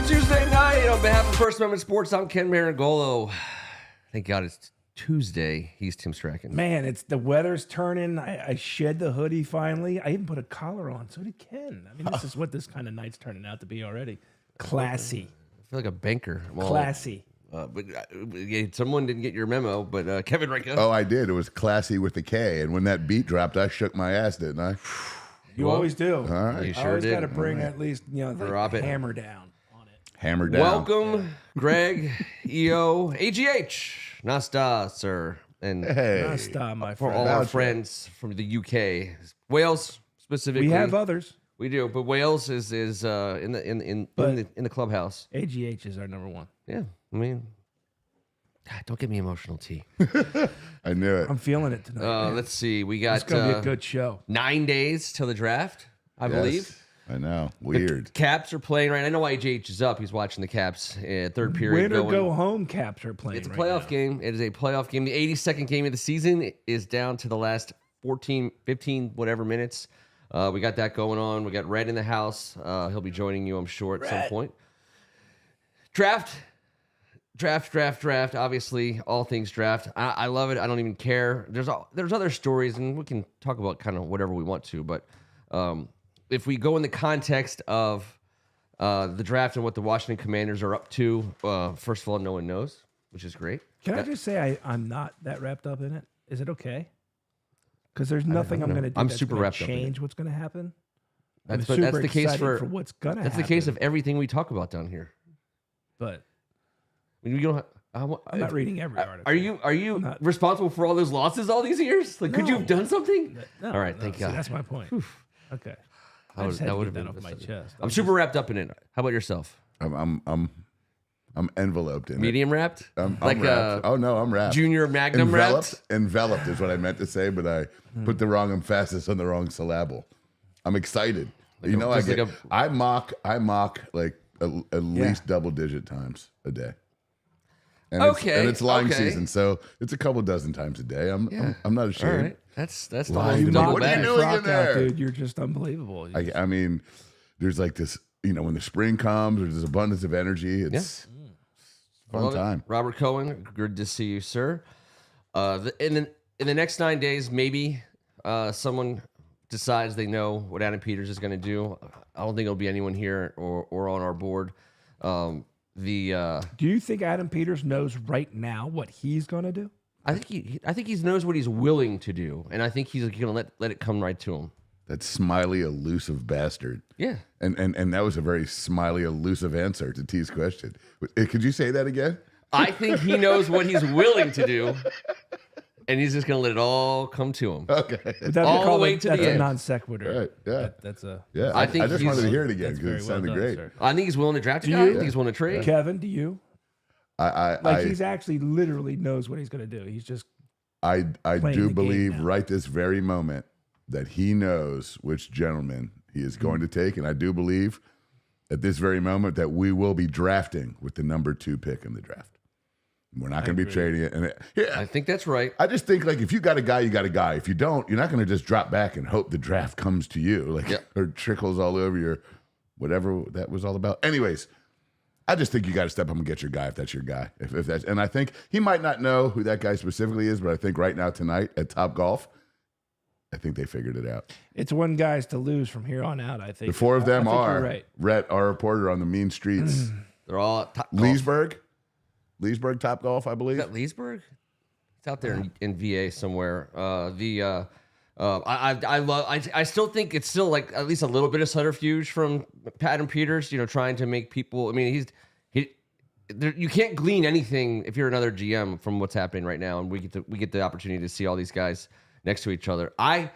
Good Tuesday night. On behalf of First Amendment Sports, I'm Ken Meringolo. Thank God it's Tuesday. He's Tim Strachan. Man, it's the weather's turning. I shed the hoodie finally. I even put a collar on. So did Ken. I mean, this is what this kind of night's turning out to be already. Classy. I feel like a banker. Well, classy. But someone didn't get your memo, but Kevin Ricca. Oh, I did. It was classy with the K. And when that beat dropped, I shook my ass, didn't I? You always do. All right. You I sure always did. got to bring at least, the hammer down on it. Hammer down. Welcome, Greg, EO, AGH, Nasta, sir. And Hey. Nasta, my for friend. all our friends from the UK. Wales, specifically. We have others. We do, but Wales is in the clubhouse. AGH is our number one. Yeah, I mean, God, don't get me emotional, T. I knew it. I'm feeling it tonight. Let's see. We got It's going to be a good show. 9 days till the draft, I Yes, believe. I know. Weird. Caps are playing right. I know IGH is up. He's watching the Caps. Third period. Win or going. go home Caps are playing. It's a right playoff now. game. It is a playoff game. The 82nd game of the season is down to the last 14, 15, whatever minutes. We got that going on. We got Red in the house. He'll be joining you, I'm sure, at some point. Draft. Obviously, all things draft. I love it. I don't even care. There's other stories, and we can talk about kind of whatever we want to. But if we go in the context of the draft and what the Washington Commanders are up to, first of all, no one knows, which is great. Can I just say I'm not that wrapped up in it? Is it okay? Because there's nothing I'm going to do that's super gonna wrapped up in change what's going to happen. That's I'm the super case excited for what's going to That's happen. the case of everything we talk about down here. But I mean, you don't. I'm not reading every article. Are you responsible for all those losses all these years? Like, could you have done something? No, all right, no, thank see, God. That's my point. Okay. I That just had to would get have that been off my chest. I'm super wrapped up in it. How about yourself? I'm enveloped in Medium wrapped? I'm Like wrapped. Oh no, I'm wrapped. Junior Magnum wrapped? Enveloped is what I meant to say, but I put the wrong emphasis on the wrong syllable. I'm excited. I mock like at least double-digit times a day. And it's lying season, so it's a couple dozen times a day. I'm not ashamed. All right. That's the Lying whole to me. double What are you bag. doing in Frock out, there? dude. You're just unbelievable. I mean, there's like this, when the spring comes, there's this abundance of energy. It's a fun time. Robert Cohen, good to see you, sir. In the next 9 days, maybe someone decides they know what Adam Peters is going to do. I don't think it'll be anyone here or on our board. Do you think Adam Peters knows right now what he's going to do? I think he knows what he's willing to do, and I think he's going to let it come right to him. That smiley, elusive bastard. Yeah. And that was a very smiley, elusive answer to T's question. Could you say that again? I think he knows what he's willing to do, and he's just going to let it all come to him. Okay. All the way to the That's a end. non sequitur. Right. Yeah. That's a. Yeah. I think I just he's- wanted to hear it again That's because very it well sounded done, great. sir. I think he's willing to draft a Do guy. I you? think he's willing to trade. Kevin, do you? I He's actually literally knows what he's going to do. He's just. I playing do the game believe now. right this very moment that he knows which gentleman he is going to take. And I do believe at this very moment that we will be drafting with the number 2 pick in the draft. We're not going to be trading it. And I think that's right. I just think, like, if you got a guy, you got a guy. If you don't, you're not going to just drop back and hope the draft comes to you, or trickles all over your whatever that was all about. Anyways, I just think you got to step up and get your guy if that's your guy. If that's, and I think he might not know who that guy specifically is, but I think right now tonight at Top Golf, I think they figured it out. It's one guy's to lose from here on out, I think. The 4 of them I think are you're right. Rhett, our reporter on the mean streets, They're all at top golf. Leesburg Top Golf, I believe. Is that Leesburg? It's out there in VA somewhere. I still think it's still like at least a little bit of subterfuge from Adam Peters. Trying to make people. I mean, you can't glean anything if you're another GM from what's happening right now, and we get the opportunity to see all these guys next to each other. All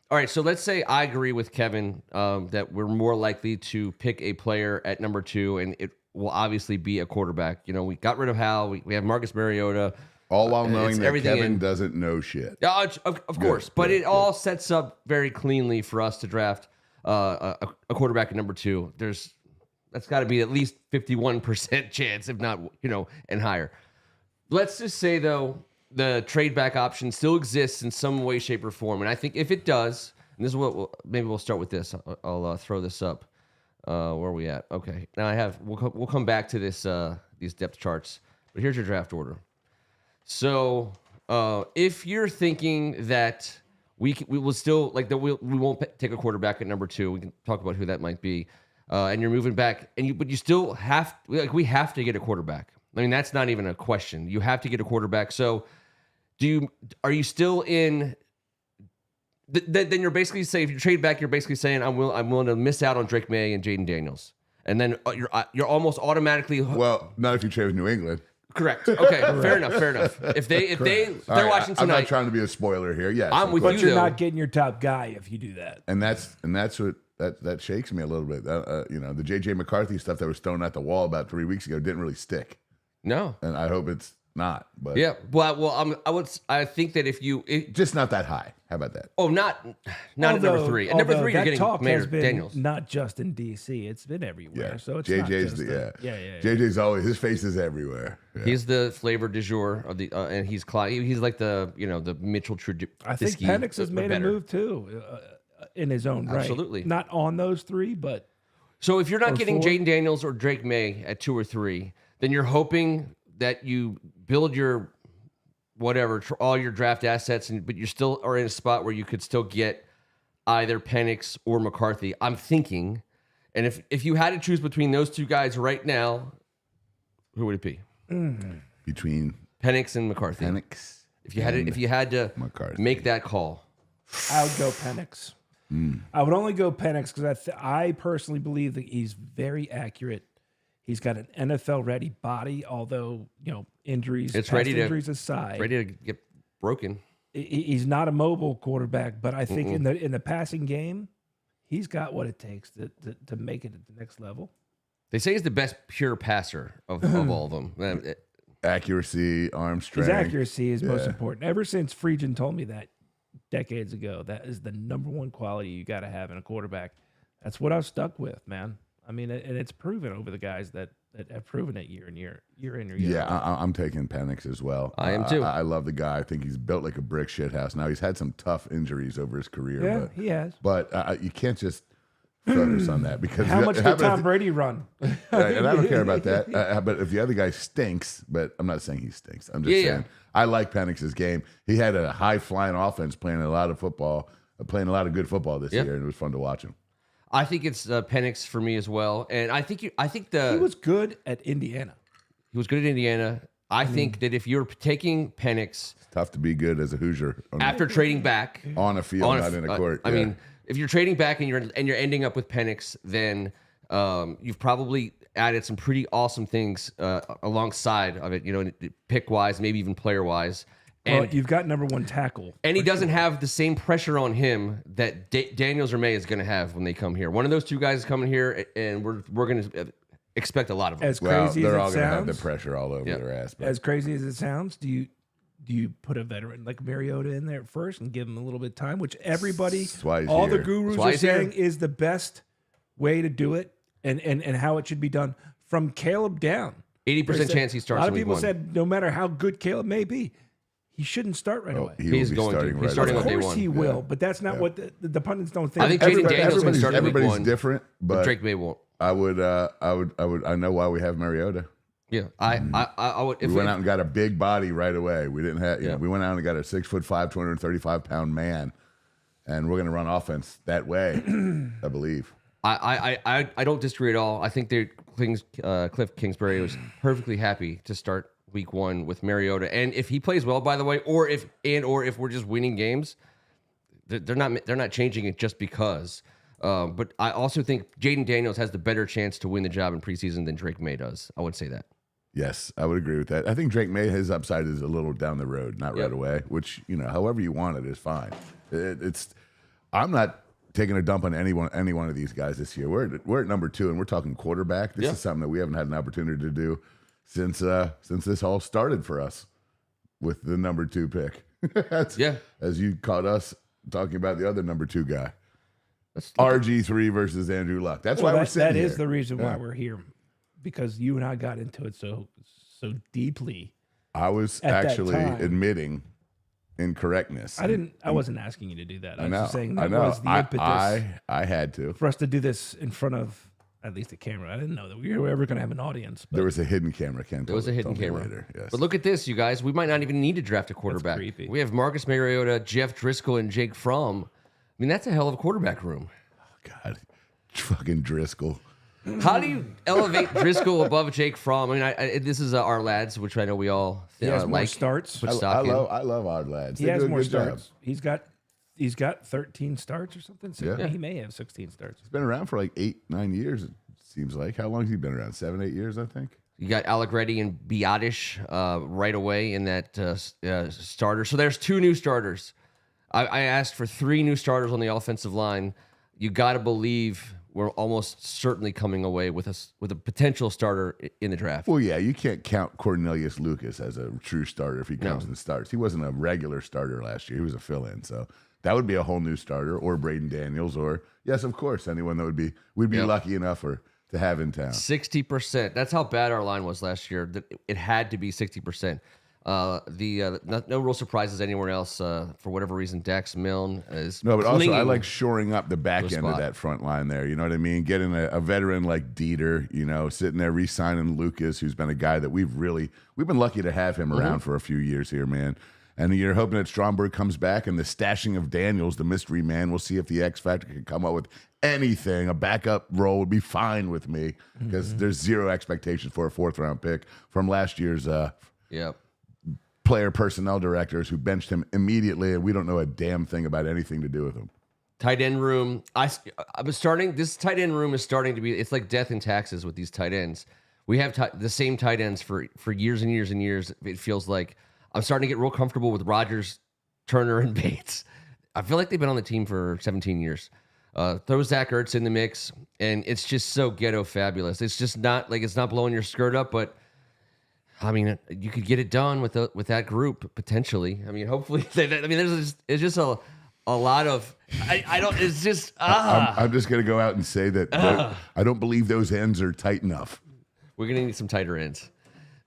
right, so let's say I agree with Kevin that we're more likely to pick a player at number 2, and it will obviously be a quarterback. We got rid of Hal. We have Marcus Mariota. All while knowing that everything Kevin doesn't know shit. Of course. But it all sets up very cleanly for us to draft a quarterback at number 2. That's got to be at least 51% chance, if not, and higher. Let's just say, though, the trade back option still exists in some way, shape, or form. And I think if it does, and this is what maybe we'll start with this. I'll throw this up. Where are we at? Okay, now we'll come back to this these depth charts, but here's your draft order. So if you're thinking that we will still like that we won't take a quarterback at number 2, we can talk about who that might be, and you're moving back, but you still have we have to get a quarterback. I mean, that's not even a question. You have to get a quarterback. So are you still in? Then you're basically saying, if you trade back, you're basically saying I'm willing to miss out on Drake May and Jaden Daniels, and then you're almost automatically Well, not if you trade with New England. Correct. Okay, fair enough. If they're watching tonight, I'm not trying to be a spoiler here. Yes, I'm with But you. you're though. not getting your top guy if you do that. and that's what that shakes me a little bit. The JJ McCarthy stuff that was thrown at the wall about 3 weeks ago didn't really stick, No. and I hope it's not. But Yeah. Well, I think that if you just not that high. How about that? not at number 3. At number 3, you're that getting talk Mayor has been Daniels. not just in DC. It's been everywhere. Yeah, So it's JJ's not just yeah. JJ's always his face is everywhere. Yeah. He's the flavor du jour of the, and he's like the the Mitchell Trubisky. I think Penix has made a better. move too, in his own right. Absolutely. Not on those 3, but So if you're not getting 4. Jaden Daniels or Drake May at 2 or 3, then you're hoping that you build your all your draft assets, but you still are in a spot where you could still get either Penix or McCarthy. I'm thinking, and if you had to choose between those 2 guys right now, who would it be? Between Penix and McCarthy. Penix, If you had to McCarthy. make that call. I would go Penix. I would only go Penix because I personally believe that he's very accurate. He's got an NFL-ready body, although injuries, injuries aside, ready to get broken. He's not a mobile quarterback, but I think in the passing game, he's got what it takes to make it at the next level. They say he's the best pure passer of all of them. accuracy, arm strength. His accuracy is most important. Ever since Friedgen told me that decades ago, that is the number one quality you got to have in a quarterback. That's what I've stuck with, man. I mean, and it's proven over the guys that have proven it year in year out. Yeah, I'm taking Penix as well. I am too. I love the guy. I think he's built like a brick shit house. Now he's had some tough injuries over his career. Yeah, but, he has. But you can't just focus on that because How much did Tom Brady run? and I don't care about that. But if the other guy stinks, but I'm not saying he stinks. I'm just saying I like Penix's game. He had a high flying offense, playing a lot of football, playing a lot of good football this year, and it was fun to watch him. I think it's Penix for me as well, and I think he was good at Indiana. He was good at Indiana. I think that if you're taking Penix, It's tough to be good as a Hoosier after trading back on a field, not in a court. I mean, if you're trading back and you're ending up with Penix, then you've probably added some pretty awesome things alongside of it. Pick wise, maybe even player wise. And you've got number one tackle. And he doesn't have the same pressure on him that Daniels or May is going to have when they come here. One of those 2 guys is coming here, and we're going to expect a lot of them. As crazy they're as all it going to have the sounds, pressure all over their ass. But as crazy as it sounds, do you put a veteran like Mariota in there first and give him a little bit of time, which everybody, all the gurus are saying is the best way to do it, and how it should be done from Caleb down. 80% chance he starts. A lot of in week people 1. said no matter how good Caleb may be, he shouldn't start right away. He's going to. He's starting Of on day course 1. he will, but that's not what the pundits don't think. I think Jaden Daniels can start in week 1. Everybody's different, but Drake May won't. I would. I know why we have Mariota. Yeah, I would. We went out and got a big body right away. We didn't have. We went out and got a 6'5", 235-pound man, and we're going to run offense that way. I believe. I don't disagree at all. I think Cliff Kingsbury was perfectly happy to start week 1 with Mariota, and if he plays well, by the way, or if we're just winning games, they're not changing it just because. But I also think Jaden Daniels has the better chance to win the job in preseason than Drake May does. I would say that. Yes, I would agree with that. I think Drake May, his upside is a little down the road, not right away. Which however you want it is fine. I'm not taking a dump on any one of these guys this year. We're at number 2, and we're talking quarterback. This is something that we haven't had an opportunity to do since this all started for us with the number 2 pick. As you caught us talking about the other number 2 guy, RG3 versus Andrew Luck. That's why we're sitting here. That is the reason why we're here, because you and I got into it so deeply. I was actually admitting incorrectness. I wasn't asking you to do that. I was know. just saying I that know. was the impetus. I had to for us to do this in front of at least a camera. I didn't know that we were ever going to have an audience. But There was a hidden camera. Ken There was a hidden camera. later. Yes. But look at this, you guys. We might not even need to draft a quarterback. creepy. We have Marcus Mariota, Jeff Driscoll, and Jake Fromm. I mean, that's a hell of a quarterback room. God, fucking Driscoll. How do you elevate Driscoll above Jake Fromm? I mean, this is our lads, which I know we all he has more like. starts. Put I stock in. love our lads. He They has do a more good job. starts. He's got 13 starts or something. So Yeah. he may have 16 starts. He's been around for like 8-9 years. It seems like. How long has he been around? 7-8 years, I think. You got Allegretti and Biotish right away in that starter. So there's 2 new starters. I asked for 3 new starters on the offensive line. You got to believe we're almost certainly coming away with a potential starter in the draft. Well, yeah, you can't count Cornelius Lucas as a true starter if he comes and starts. He wasn't a regular starter last year. He was a fill-in, so that would be a whole new starter, or Braden Daniels, or yes, of course, anyone that we'd be lucky enough to have in town. 60%. That's how bad our line was last year. It had to be 60%. No real surprises anywhere else. For whatever reason, Dax Milne is No, but also I clinging. like shoring up the back end of spot. that front line there. You know what I mean? Getting a veteran like Dieter, sitting there re-signing Lucas, who's been a guy that we've been lucky to have him around for a few years here, man. And you're hoping that Stromberg comes back, and the stashing of Daniels, the mystery man. We'll see if the X Factor can come up with anything. A backup role would be fine with me because there's zero expectations for a 4th-round pick from last year's Yep. player personnel directors who benched him immediately, and we don't know a damn thing about anything to do with him. Tight end room. This tight end room is starting to be. It's like death and taxes with these tight ends. We have the same tight ends for years and years and years. It feels like I'm starting to get real comfortable with Rodgers, Turner, and Bates. I feel like they've been on the team for 17 years. Throw Zach Ertz in the mix, and it's just so ghetto fabulous. It's just not like it's not blowing your skirt up, but I mean, you could get it done with that group potentially. I mean, hopefully. It's just a lot of. I don't. It's just. I'm just going to go out and say that I don't believe those ends are tight enough. We're gonna need some tighter ends.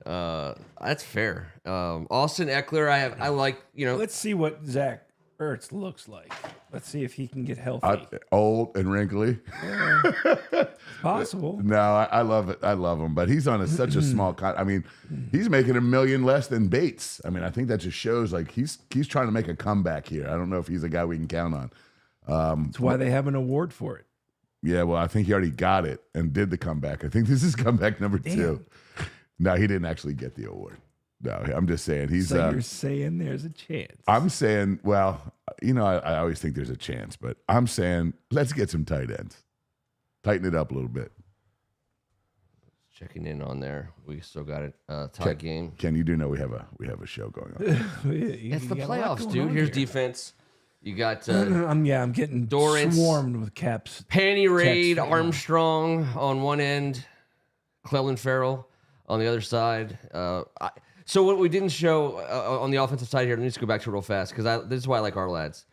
That's fair. Austin Eckler, I like. Let's see what Zach Ertz looks like. Let's see if he can get healthy. Old and wrinkly. Possible. No, I love it. I love him, but he's on such a small. I mean, he's making $1 million less than Bates. I mean, I think that just shows like he's trying to make a comeback here. I don't know if he's a guy we can count on. That's why they have an award for it. Yeah, well, I think he already got it and did the comeback. I think this is comeback number 2. No, he didn't actually get the award. No, I'm just saying he's. So you're saying there's a chance. I'm saying, well, I always think there's a chance, but I'm saying let's get some tight ends. Tighten it up a little bit. Checking in on there. We still got a tie game. Ken, you do know we have a show going on. It's the playoffs, dude. Here's defense. You got I'm getting Dorrance, swarmed with caps. Panty Raid, Armstrong on one end, Clellan Farrell on the other side. So what we didn't show on the offensive side here, let me just go back to it real fast because this is why I like our lads.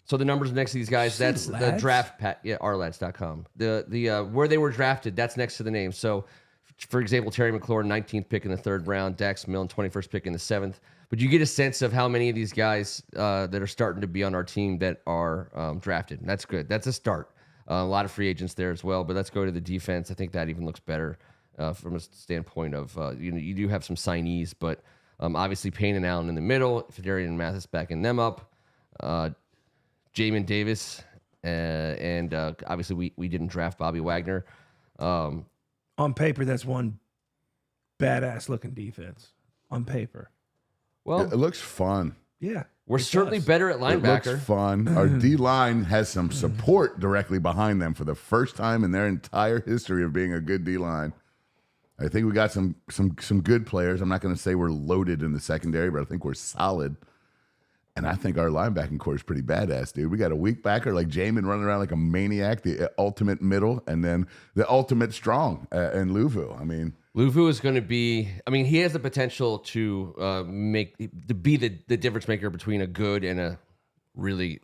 So the numbers next to these guys, that's the draft ourlads.com. The where they were drafted, that's next to the name. So for example, Terry McLaurin, 19th pick in the 3rd round, Dax Milne, 21st pick in the 7th. But you get a sense of how many of these guys that are starting to be on our team that are drafted. And that's good. That's a start. A lot of free agents there as well. But let's go to the defense. I think that even looks better from a standpoint of you do have some signees, but obviously Payne and Allen in the middle, Federian and Mathis backing them up, Jamin Davis, and obviously we didn't draft Bobby Wagner. On paper, that's one badass looking defense. On paper. Well, it looks fun. Yeah. We're certainly better at linebacker. It looks fun. Our D-line has some support directly behind them for the first time in their entire history of being a good D-line. I think we got some good players. I'm not going to say we're loaded in the secondary, but I think we're solid. And I think our linebacking core is pretty badass, dude. We got a weak backer like Jamin running around like a maniac, the ultimate middle, and then the ultimate strong in Luvu. I mean, Luvu is going to be. I mean, he has the potential to be the difference maker between a good and a really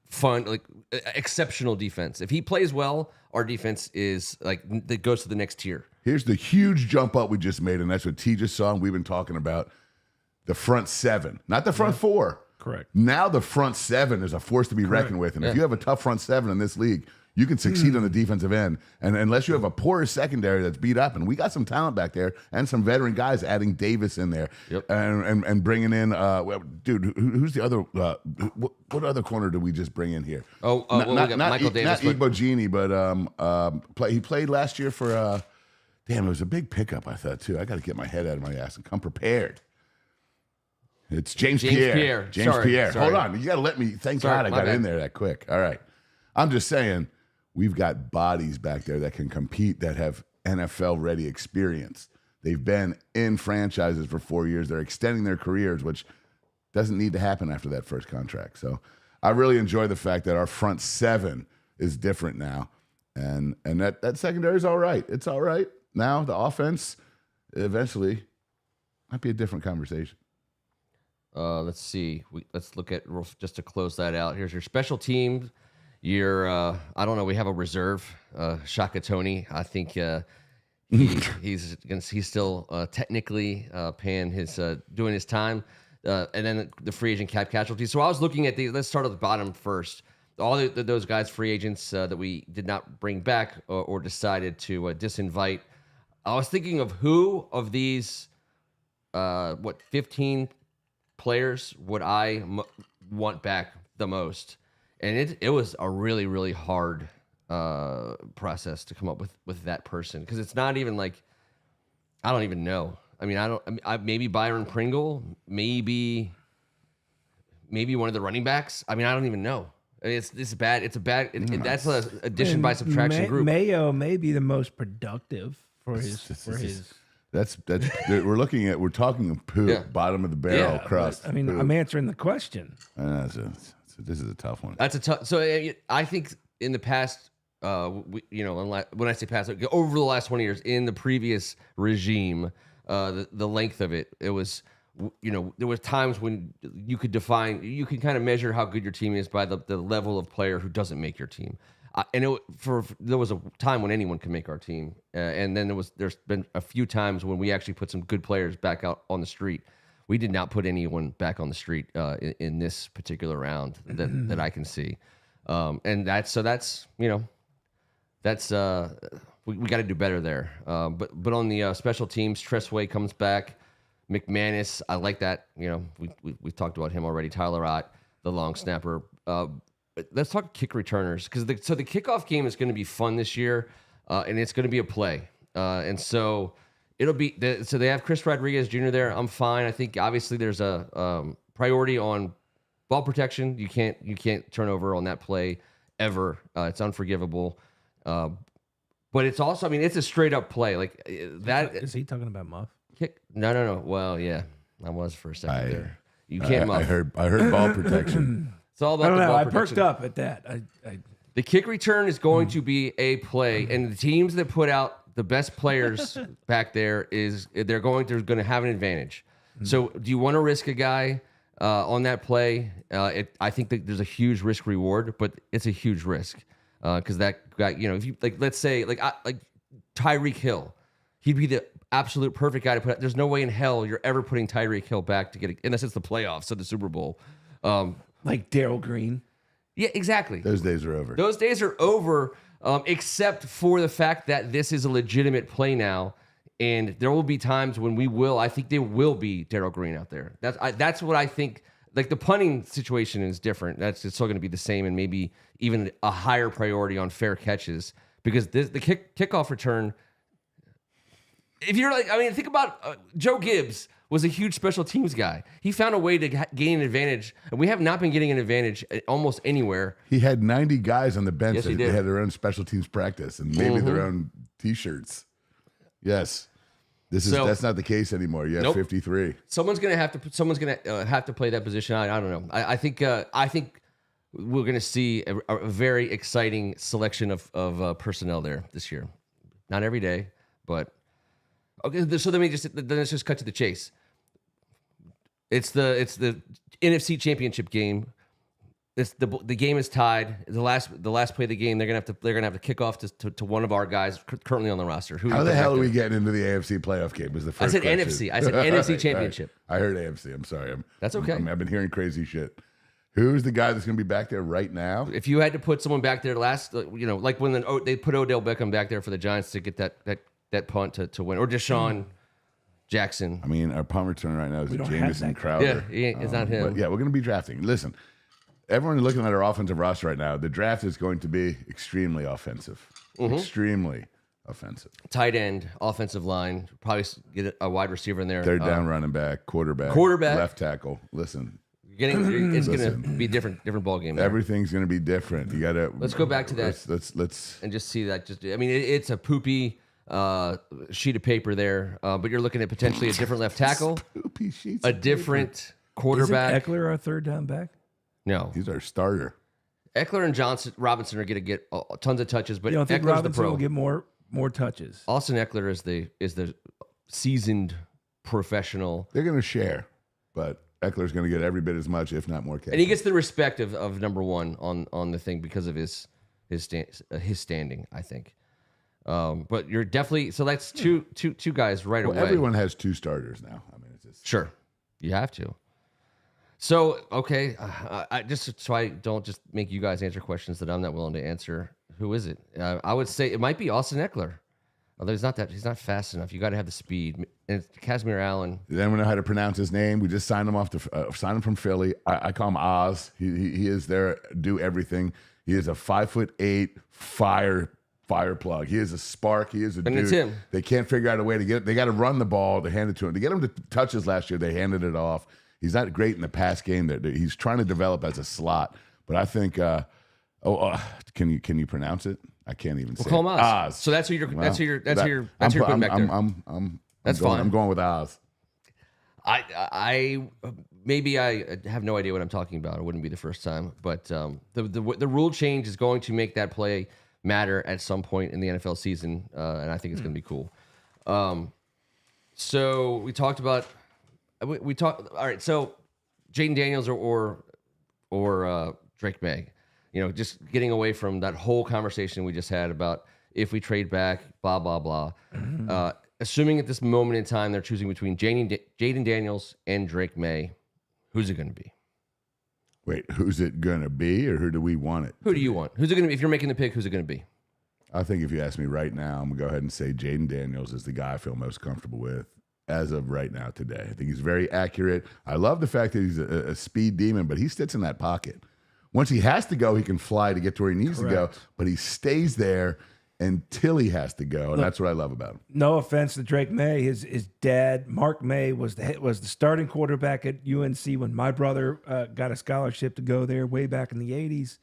fun, exceptional defense. If he plays well, our defense is that goes to the next tier. Here's the huge jump up we just made, and that's what T just saw, and we've been talking about. The front 7, not the front 4. Correct. Now the front 7 is a force to be reckoned with, and if you have a tough front 7 in this league, You can succeed on the defensive end, and unless you have a poor secondary that's beat up, and we got some talent back there and some veteran guys, adding Davis in there, and bringing in, dude, who's the other? What other corner did we just bring in here? We got Michael Davis, not Igbogini, but he played last year for. Damn, it was a big pickup, I thought too. I got to get my head out of my ass and come prepared. It's James Pierre. James Pierre. Hold on, you got to let me. Thank God I got in there that quick. All right, I'm just saying. We've got bodies back there that can compete, that have NFL-ready experience. They've been in franchises for 4 years. They're extending their careers, which doesn't need to happen after that first contract. So I really enjoy the fact that our front seven is different now. And that secondary is all right. It's all right. Now the offense eventually might be a different conversation. Let's see. Let's look at, just to close that out. Here's your special teams. I don't know. We have a reserve, Shaka Tony. I think he's still technically paying his doing his time, and then the free agent cap casualties. So I was looking at let's start at the bottom first. All those guys, free agents that we did not bring back or decided to disinvite. I was thinking of who of these 15 players would I want back the most. And it was a really, really hard process to come up with that person, because it's not even like, I don't even know. I mean, maybe Byron Pringle, maybe one of the running backs. I mean, I don't even know. It's bad. That's an addition by subtraction group. Mayo may be the most productive for his. That's we're talking poo, bottom of the barrel crust. I mean, poo. I'm answering the question. This is a tough one. That's a tough. So I think in the past, when I say past, over the last 20 years, in the previous regime, the length of it was, there was times when you could kind of measure how good your team is by the level of player who doesn't make your team. There was a time when anyone could make our team, and then there's been a few times when we actually put some good players back out on the street. We did not put anyone back on the street in this particular round that I can see, and that's we got to do better there. But on the special teams, Tressway comes back, McManus, I like that. We've talked about him already. Tyler Ott, the long snapper. Let's talk kick returners, because the kickoff game is going to be fun this year, and it's going to be a play, and so. It'll be so they have Chris Rodriguez Jr. there. I'm fine. I think obviously there's a priority on ball protection. You can't turn over on that play ever. It's unforgivable. But it's also, it's a straight up play like that. Is he talking about muff? Kick? No. Well, yeah, I was for a second there. You can't muff. I heard ball protection. It's all about. I don't the know. ball I protection. perked up at that. The kick return is going to be a play, and the teams that put out the best players back there they're going to have an advantage. So do you want to risk a guy on that play? I think that there's a huge risk reward, but it's a huge risk because that guy, if you let's say like Tyreek Hill, he'd be the absolute perfect guy to put out. There's no way in hell you're ever putting Tyreek Hill back to get it, unless it's the playoffs or the Super Bowl. Like Darryl Green. Yeah, exactly. Those days are over. Those days are over. Except for the fact that this is a legitimate play now, and there will be times when I think there will be Darryl Green out there. That's what I think. Like the punting situation is different. It's still going to be the same, and maybe even a higher priority on fair catches, because the kickoff return. If you're think about Joe Gibbs was a huge special teams guy. He found a way to gain an advantage, and we have not been getting an advantage almost anywhere. He had 90 guys on the bench Yes, that they had their own special teams practice and maybe their own T-shirts. Yes, that's not the case anymore. You have 53. Someone's gonna have to play that position. I don't know. I think we're gonna see a very exciting selection of personnel there this year. Not every day, but okay. So let's just cut to the chase. It's the NFC Championship game. The game is tied. The last play of the game, they're gonna have to kick off to one of our guys currently on the roster. How the hell are we getting into the AFC playoff game? Was the first I said question. NFC. I said NFC Championship. Right. I heard AFC. I'm sorry. That's okay. I've been hearing crazy shit. Who's the guy that's going to be back there right now? If you had to put someone back there like when they put Odell Beckham back there for the Giants to get that punt to win, or Deshaun Jackson. I mean, our punt return right now is Jamison Crowder. Yeah, it's not him. But yeah, we're going to be drafting. Listen, everyone looking at our offensive roster right now, the draft is going to be extremely offensive. Extremely offensive. Tight end, offensive line, probably get a wide receiver in there. Third down running back, quarterback, left tackle. Listen. It's going to be different ball game. There. Everything's going to be different. You got to let's go back to that. Let's and just see that. It's a poopy sheet of paper there, but you're looking at potentially a different left tackle, poopy sheets, a different quarterback. Isn't Eckler our third down back? No, he's our starter. Eckler and Robinson are going to get tons of touches, but you don't think Eckler's Robinson the pro. Will get more touches. Austin Eckler is the seasoned professional. They're going to share, but Eckler's going to get every bit as much, if not more. And he gets the respect of number one on the thing because of his standing, I think. But you're definitely so that's two guys right away. Everyone has two starters now. I mean, it's just sure you have to. So okay, I just so I don't just make you guys answer questions that I'm not willing to answer. Who is it? I would say it might be Austin Eckler. Although he's not fast enough. You got to have the speed. And it's Casimir Allen. Then we know how to pronounce his name. We just signed him signed him from Philly. I call him Oz. He is there, do everything. He is a 5'8" fire plug. He is a spark. He is a dude. It's him. They can't figure out a way to get it. They got to run the ball to hand it to him. To get him to touches last year, they handed it off. He's not great in the pass game. He's trying to develop as a slot. But I think, can you pronounce it? I can't even say. Call him Oz. So that's who you're putting back there. That's fine. I'm going with Oz. I maybe I have no idea what I'm talking about. It wouldn't be the first time, but the rule change is going to make that play matter at some point in the NFL season, and I think it's going to be cool. So we talked about we talked. All right, so Jaden Daniels or Drake May. Just getting away from that whole conversation we just had about if we trade back, blah, blah, blah. Assuming at this moment in time they're choosing between Jaden Daniels and Drake May, who's it going to be? Wait, who's it going to be, or who do we want it? Who do you want? Who's it going to be? If you're making the pick, who's it going to be? I think if you ask me right now, I'm going to go ahead and say Jaden Daniels is the guy I feel most comfortable with as of right now today. I think he's very accurate. I love the fact that he's a speed demon, but he sits in that pocket. Once he has to go, he can fly to get to where he needs to go, but he stays there until he has to go, and that's what I love about him. No offense to Drake May, his dad, Mark May, was the starting quarterback at UNC when my brother got a scholarship to go there way back in the 80s.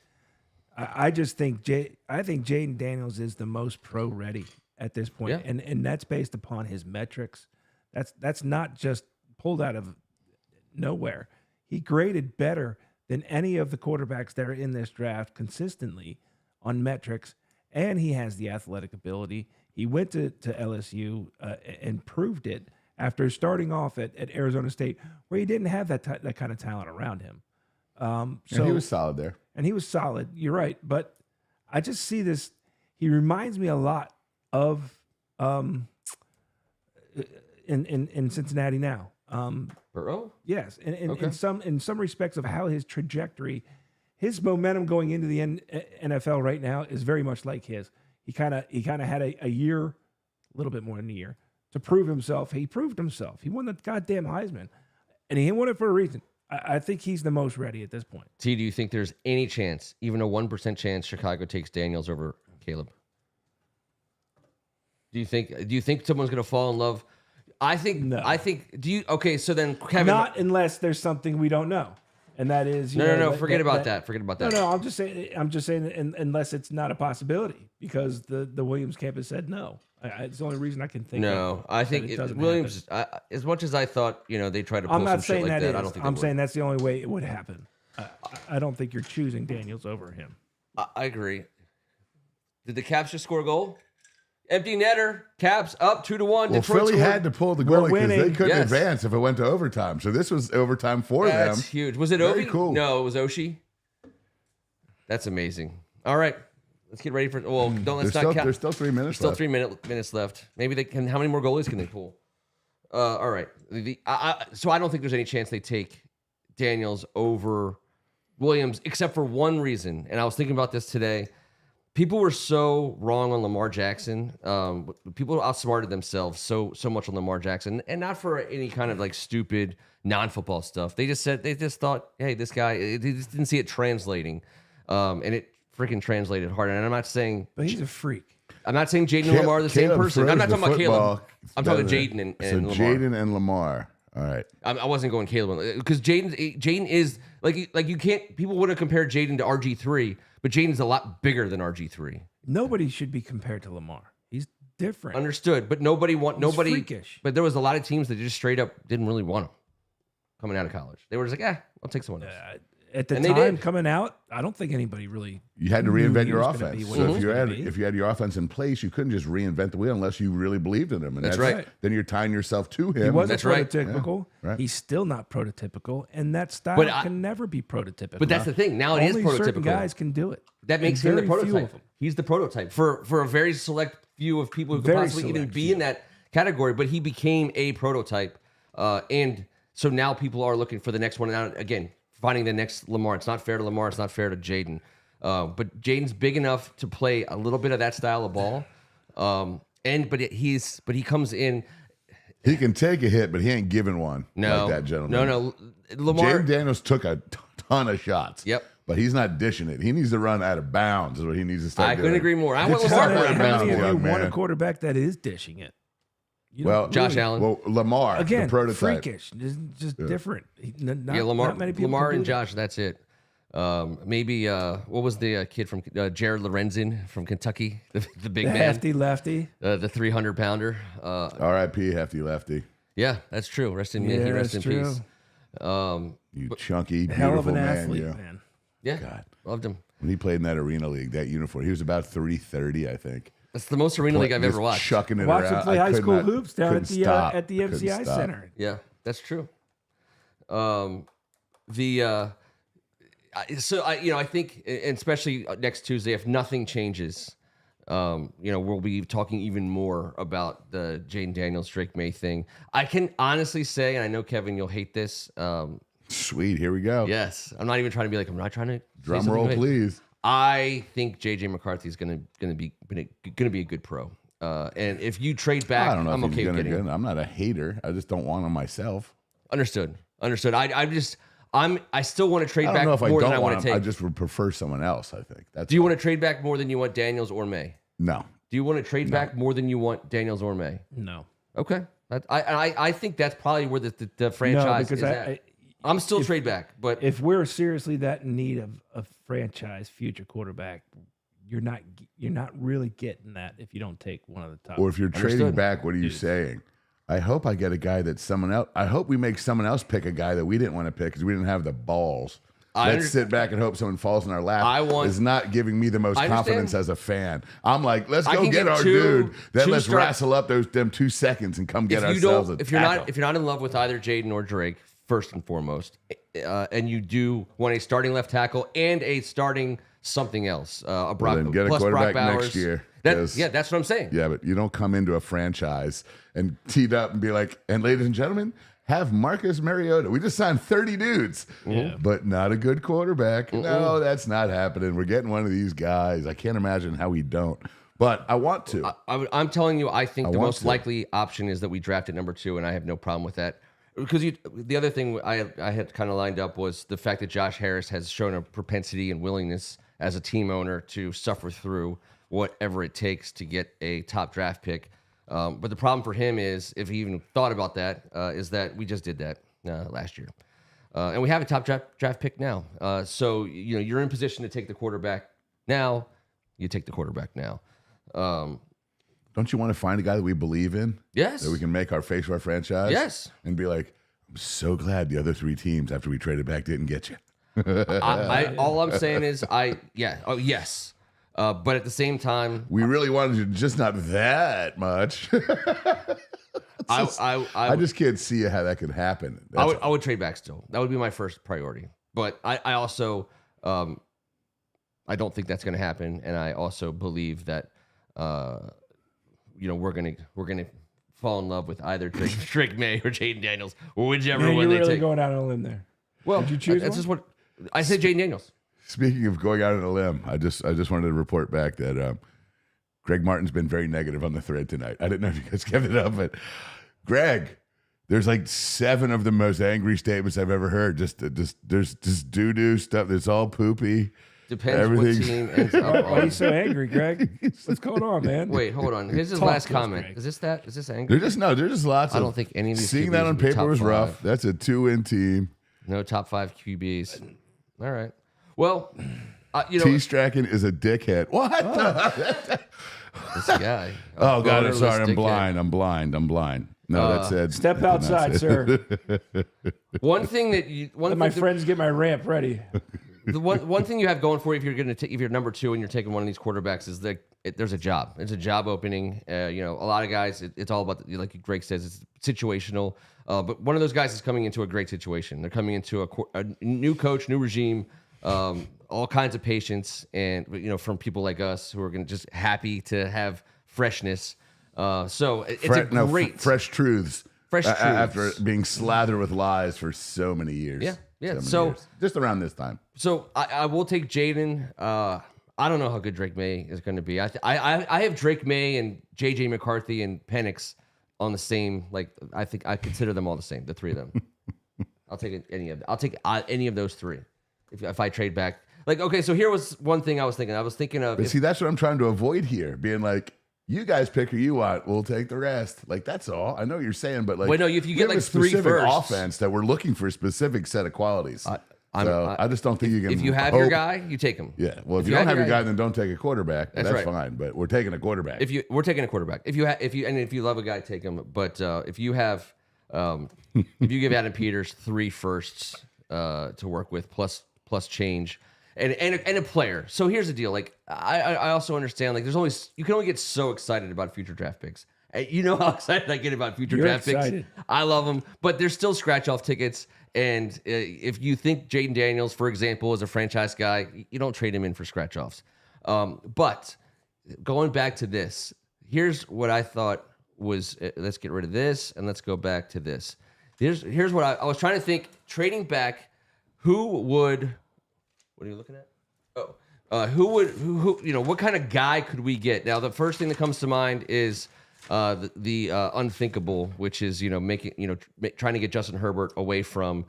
I just think Jaden Daniels is the most pro ready at this point, and that's based upon his metrics. That's not just pulled out of nowhere. He graded better than any of the quarterbacks that are in this draft consistently on metrics, and he has the athletic ability. He went to LSU and proved it after starting off at Arizona State, where he didn't have that kind of talent around him. So he was solid there. And he was solid, you're right. But I just see this, he reminds me a lot of in Cincinnati now. Burrow? Yes, and in some respects of how his trajectory, his momentum going into the NFL right now is very much like his. He kind of had a year, a little bit more than a year, to prove himself. He proved himself. He won the goddamn Heisman, and he won it for a reason. I think he's the most ready at this point. T, do you think there's any chance, even a 1% chance, Chicago takes Daniels over Caleb? Do you think someone's going to fall in love? I think no. Okay, so then Kevin, not unless there's something we don't know, and that is no. Forget about that. Forget about that. No. I'm just saying unless it's not a possibility, because the Williams campus said no. It's the only reason I can think. No, I think Williams. As much as I thought, they tried to pull some shit like that. I don't think. I'm saying that's the only way it would happen. I don't think you're choosing Daniels over him. I agree. Did the Caps just score a goal? Empty netter, Caps up 2-1. Well, Detroit Philly scored. had to pull the goal because they couldn't advance if it went to overtime. So this was overtime for them. That's huge. Was it Ovi? Cool. No, it was Oshie. That's amazing. All right, let's get ready for. Well, let's not count. There's still 3 minutes. Still 3 minutes left. Maybe they can. How many more goalies can they pull? All right. So I don't think there's any chance they take Daniels over Williams, except for one reason. And I was thinking about this today. People were so wrong on Lamar Jackson. People outsmarted themselves so much on Lamar Jackson, and not for any kind of like stupid non-football stuff. They just thought, hey, this guy. They just didn't see it translating, and it freaking translated hard. And I'm not saying, but he's a freak. I'm not saying Jaden and Lamar are the same person. I'm not talking about Caleb. I'm talking Jaden and Lamar. Jaden and Lamar. All right. I wasn't going Caleb because Jaden is like you can't. People would have compared Jaden to RG3, but Jaden's a lot bigger than RG3. Nobody should be compared to Lamar. He's different. Understood, but nobody. Freakish. But there was a lot of teams that just straight up didn't really want him coming out of college. They were just like, I'll take someone else. At the time coming out, I don't think anybody really. You had to reinvent your offense. So if you had your offense in place, you couldn't just reinvent the wheel unless you really believed in him. And that's right. Then you're tying yourself to him. He wasn't that's right. prototypical. Yeah, right. He's still not prototypical, and that style can never be prototypical. But that's the thing. Now it is Only prototypical. certain guys can do it. That makes him the prototype. He's the prototype for a very select few of people who could possibly even be in that category. But he became a prototype, and so now people are looking for the next one. And again, finding the next Lamar. It's not fair to Lamar. It's not fair to Jaden. But Jaden's big enough to play a little bit of that style of ball. But he comes in. He can take a hit, but he ain't giving one like that gentleman. No. Lamar Jaden Daniels took a ton of shots. Yep. But he's not dishing it. He needs to run out of bounds is what he needs to start doing. I couldn't agree more. I want Just Lamar out to of run bounds, How many of you young want a man. quarterback that is dishing it? Josh Allen. Well, Lamar, Again, the prototype. freakish, just different. Lamar, not many people Lamar can and do that. Josh. That's it. Maybe what was the kid from Jared Lorenzen from Kentucky, the big The man, hefty lefty. the 300-pounder. R.I.P. Hefty Lefty. Yeah, that's true. Rest in peace. You chunky, Hell of beautiful an man. athlete, Yeah. man. Yeah, God. loved him. When he played in that arena league, that uniform, he was about 330, I think. That's the most arena league I've Just ever watched. Chucking it Watch around. him play I high could school not- hoops down at couldn't the stop. at the Couldn't MCI stop. Center. Yeah, that's true. I think, and especially next Tuesday, if nothing changes, we'll be talking even more about the Jaden Daniels, Drake May thing. I can honestly say, and I know Kevin, you'll hate this. Sweet, here we go. Yes, I'm not even trying to be like I'm not trying to. Drum roll, please. I think JJ McCarthy is gonna be a good pro. And if you trade back, I don't know I'm if okay he's with gonna getting him. I'm not a hater. I just don't want him myself. Understood. I still want to trade I don't back know if I more than don't I want want to him. take. I just would prefer someone else, I think. Do you want to trade back more than you want Daniels or May? No. Do you want to trade back more than you want Daniels or May? No. Okay. I think that's probably where the franchise is at. I'm still trade back, but If we're seriously that in need of a franchise future quarterback, you're not really getting that if you don't take one of the top. Or if you're trading Understood. back, what are you saying? I hope I get a guy that someone else. I hope we make someone else pick a guy that we didn't want to pick because we didn't have the balls. Let's sit back and hope someone falls in our lap. Is not giving me the most confidence as a fan. I'm like, let's go get our dude. Then let's wrestle up them 2 seconds and come get ourselves a tackle. If you're not in love with either Jaden or Drake, first and foremost, and you do want a starting left tackle and a starting something else, a Brock, then get a plus quarterback Brock Bowers next year. That's what I'm saying. Yeah, but you don't come into a franchise and teed up and be like, and ladies and gentlemen, have Marcus Mariota. We just signed 30 dudes, but not a good quarterback. No, that's not happening. We're getting one of these guys. I can't imagine how we don't. But I want to. I'm telling you, I think the most likely option is that we draft at number 2, and I have no problem with that. Because the other thing I had kind of lined up was the fact that Josh Harris has shown a propensity and willingness as a team owner to suffer through whatever it takes to get a top draft pick. But the problem for him is, if he even thought about that, is that we just did that last year. And we have a top draft pick now. So, you're in position to take the quarterback now. You take the quarterback now. Don't you want to find a guy that we believe in? Yes. That we can make our face of our franchise? Yes. And be like, I'm so glad the other 3 teams after we traded back didn't get you. All I'm saying is, yes. But at the same time, we really wanted you, just not that much. I just can't see how that could happen. I would trade back still. That would be my first priority. But I also I don't think that's going to happen, and I also believe that we're gonna fall in love with either Drake May or Jaden Daniels, or whichever one you're they really take. going out on a limb there. Well, did you choose that's one? just I said Jaden Daniels. Speaking of going out on a limb, I just wanted to report back that Greg Martin's been very negative on the thread tonight. I didn't know if you guys kept it up, but Greg, there's like 7 of the most angry statements I've ever heard. There's just doo-doo stuff. It's all poopy. Depends what team ends up on. Why are you so angry, Greg? What's going on, man? Wait, hold on. Here's his last comment. Greg. Is this angry? There's just lots. I don't think any of these. Seeing that on paper was rough. That's a 2-win team. No top 5 QBs. All right. Well, T. Strachan is a dickhead. What? This guy. Oh God, I'm sorry. I'm blind. No, that said. Step outside, sir. One thing that let my friends get my ramp ready. The one thing you have going for you if you're number 2 and you're taking one of these quarterbacks is that there's a job. It's a job opening. A lot of guys, it's all about like Greg says, it's situational. But one of those guys is coming into a great situation. They're coming into a new coach, new regime, all kinds of patience, and from people like us who are going to just happy to have freshness. So it's great fresh truths. Fresh truths after being slathered with lies for so many years. Yeah. So years. Just around this time. So I will take Jaden. I don't know how good Drake May is going to be. I have Drake May and J.J. McCarthy and Penix on the same. Like I think I consider them all the same. The 3 of them. I'll take any of those 3 if I trade back. Like okay, so here was one thing I was thinking. I was thinking of. But see, that's what I'm trying to avoid here. Being like, you guys pick who you want. We'll take the rest. Like that's all. I know what you're saying, but like, wait, no, if you get like 3 specific firsts, offense that we're looking for a specific set of qualities. I just don't think you can. If you have your guy, you take him. Yeah. Well, if you don't have your guy, then don't take a quarterback. That's right. fine. But we're taking a quarterback. We're taking a quarterback. If you love a guy, take him. But if you have, if you give Adam Peters 3 firsts to work with plus change. And a player. So here's the deal. Like I also understand. Like you can only get so excited about future draft picks. You know how excited I get about future draft picks. I love them, but there's still scratch off tickets. And if you think Jaden Daniels, for example, is a franchise guy, you don't trade him in for scratch offs. But going back to this, here's what I thought was. Let's get rid of this and let's go back to this. Here's what I was trying to think. Trading back, who would. What are you looking at? Oh, what kind of guy could we get? Now, the first thing that comes to mind is the unthinkable, which is trying to get Justin Herbert away from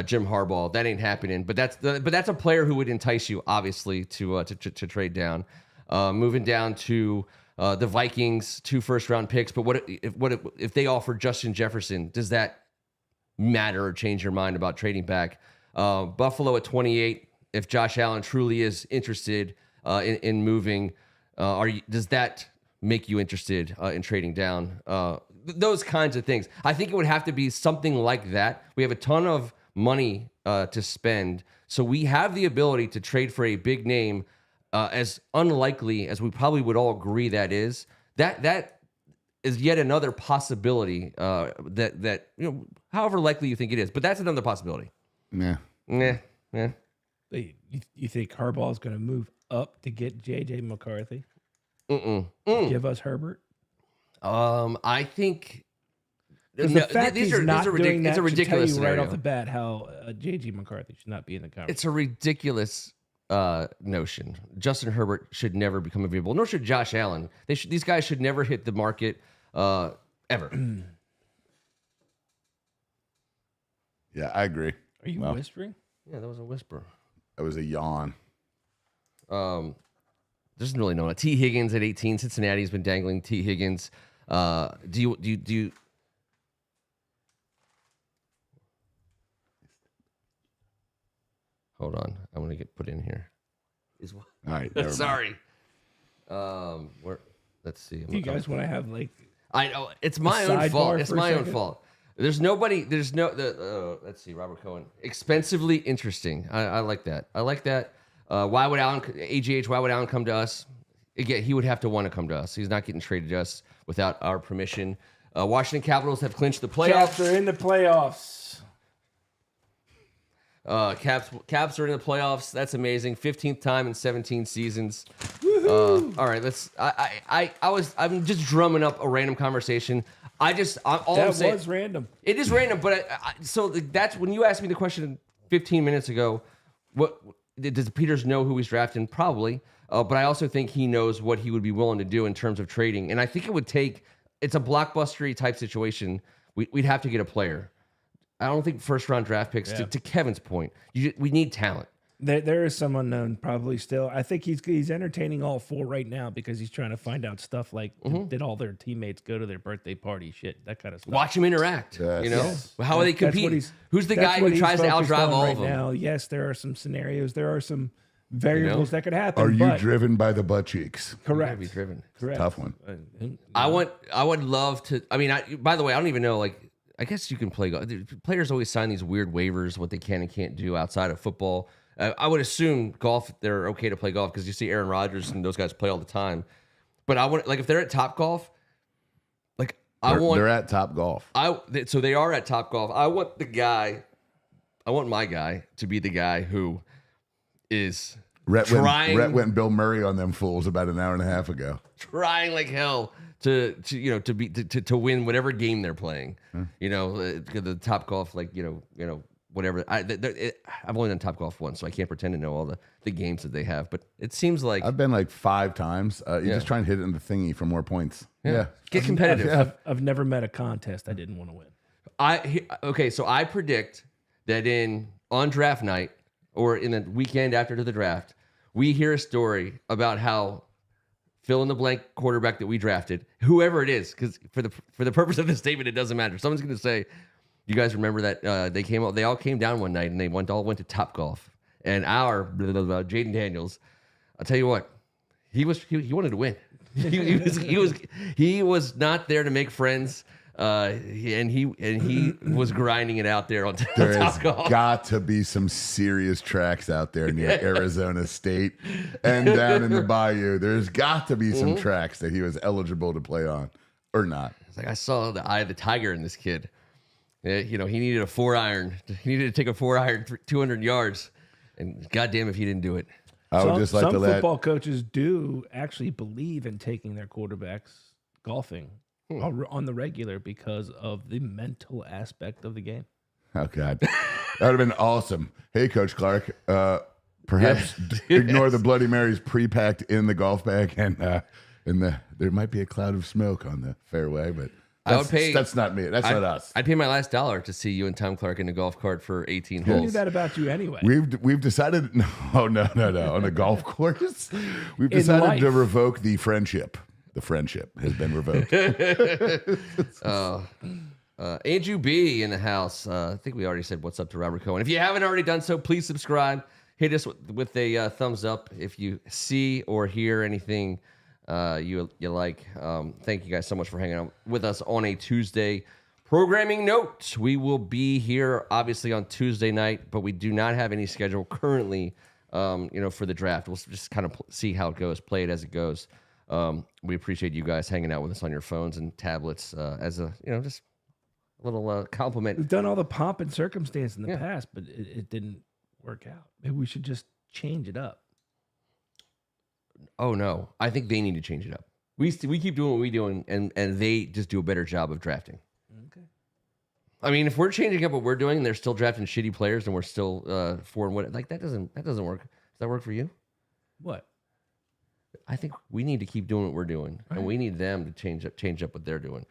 Jim Harbaugh. That ain't happening. But that's a player who would entice you, obviously, to trade down. Moving down to the Vikings, 2 first-round picks. But what if they offer Justin Jefferson? Does that matter or change your mind about trading back? Buffalo at 28. If Josh Allen truly is interested in moving, does that make you interested in trading down? Those kinds of things. I think it would have to be something like that. We have a ton of money to spend, so we have the ability to trade for a big name. As unlikely as we probably would all agree that is yet another possibility. That however likely you think it is, but that's another possibility. Yeah. You think Harbaugh is going to move up to get J.J. McCarthy? Give us Herbert? I think the fact these are not doing that. It's a ridiculous tell you right scenario. off the bat how J.J. McCarthy should not be in the conversation. It's a ridiculous notion. Justin Herbert should never become available, nor should Josh Allen. These guys should never hit the market ever. Yeah, I agree. Are you whispering? Yeah, that was a whisper. That was a yawn. There's really no one. T. Higgins at 18. Cincinnati's been dangling T. Higgins. Do you? Hold on, I'm gonna get put in here. All right. Sorry. Let's see. Do you guys want to have like? I know it's my own fault. It's my own fault. There's nobody. There's no. Let's see. Robert Cohen. Expensively interesting. I like that. I like that. Why would Allen? AGH. Why would Allen come to us? Again, he would have to want to come to us. He's not getting traded to us without our permission. Washington Capitals have clinched the playoffs. They're in the playoffs. Caps are in the playoffs. That's amazing. 15th time in 17 seasons. All right, let's. I'm just drumming up a random conversation. I'm saying was random. It is random, but so that's when you asked me the question 15 minutes ago. what does Peters know who he's drafting? Probably. But I also think he knows what he would be willing to do in terms of trading. And I think it would take, it's a blockbustery type situation. We'd have to get a player. I don't think first round draft picks, to Kevin's point, we need talent. There is some unknown probably still. I think he's entertaining all four right now because he's trying to find out stuff like did all their teammates go to their birthday party, shit, that kind of stuff. Watch them interact. Yes. You know, how are they competing? Who's the guy who he's tries to focused outdrive on all right of them? now. Yes, there are some scenarios. There are some variables that could happen. Are you driven by the butt cheeks? Correct. Be driven. Correct. Tough one. I would love to. I mean, by the way, I don't even know. Like, I guess you can play golf. Players always sign these weird waivers, what they can and can't do outside of football. I would assume golf, they're okay to play golf because you see Aaron Rodgers and those guys play all the time. But I want, like, if they're at Top Golf, like, they're at Top Golf. So they are at Top Golf. I want my guy to be the guy who is trying. Rhett went Bill Murray on them fools about an hour and a half ago. Trying like hell to win whatever game they're playing. You know, the Top Golf, like, you know, whatever. I've only done Top Golf once, so I can't pretend to know all the games that they have. But it seems like I've been like 5 times. You just try and hit it in the thingy for more points. Yeah. Get competitive. I've never met a contest I didn't want to win. So I predict that on draft night or in the weekend after the draft, we hear a story about how fill in the blank quarterback that we drafted, whoever it is, because for the purpose of this statement, it doesn't matter. Someone's going to say, you guys remember that they all came down one night and they all went to Top Golf, and our Jaden Daniels, I'll tell you what, he wanted to win. He was not there to make friends. He was grinding it out there on Top Golf. There's got to be some serious tracks out there near Arizona State and down in the Bayou. There's got to be some tracks that he was eligible to play on, or not. It's like I saw the eye of the tiger in this kid. You know, he needed a 4-iron. He needed to take a 4-iron 200 yards, and goddamn if he didn't do it. I would just like to some football coaches do actually believe in taking their quarterbacks golfing on the regular because of the mental aspect of the game. Oh, God. That would have been awesome. Hey, Coach Clark, perhaps ignore the Bloody Marys pre-packed in the golf bag, and there might be a cloud of smoke on the fairway, but that's not me. That's not us. I'd pay my last dollar to see you and Tom Clark in a golf cart for 18 Who holes. knew that about you anyway? We've decided, no. On a golf course, we've decided to revoke the friendship. The friendship has been revoked. Andrew B in the house. I think we already said what's up to Robert Cohen. If you haven't already done so, please subscribe. Hit us with a thumbs up if you see or hear anything you like. Thank you guys so much for hanging out with us on a Tuesday. Programming note: we will be here obviously on Tuesday night, but we do not have any schedule currently. For the draft, we'll just kind of see how it goes, play it as it goes. We appreciate you guys hanging out with us on your phones and tablets as a just a little compliment. We've done all the pomp and circumstance in the past, but it didn't work out. Maybe we should just change it up. Oh no, I think they need to change it up. We keep doing what we do, and they just do a better job of drafting. Okay. I mean, if we're changing up what we're doing, and they're still drafting shitty players, and we're still for and what, like that doesn't work. Does that work for you? What? I think we need to keep doing what we're doing, and we need them to change up what they're doing.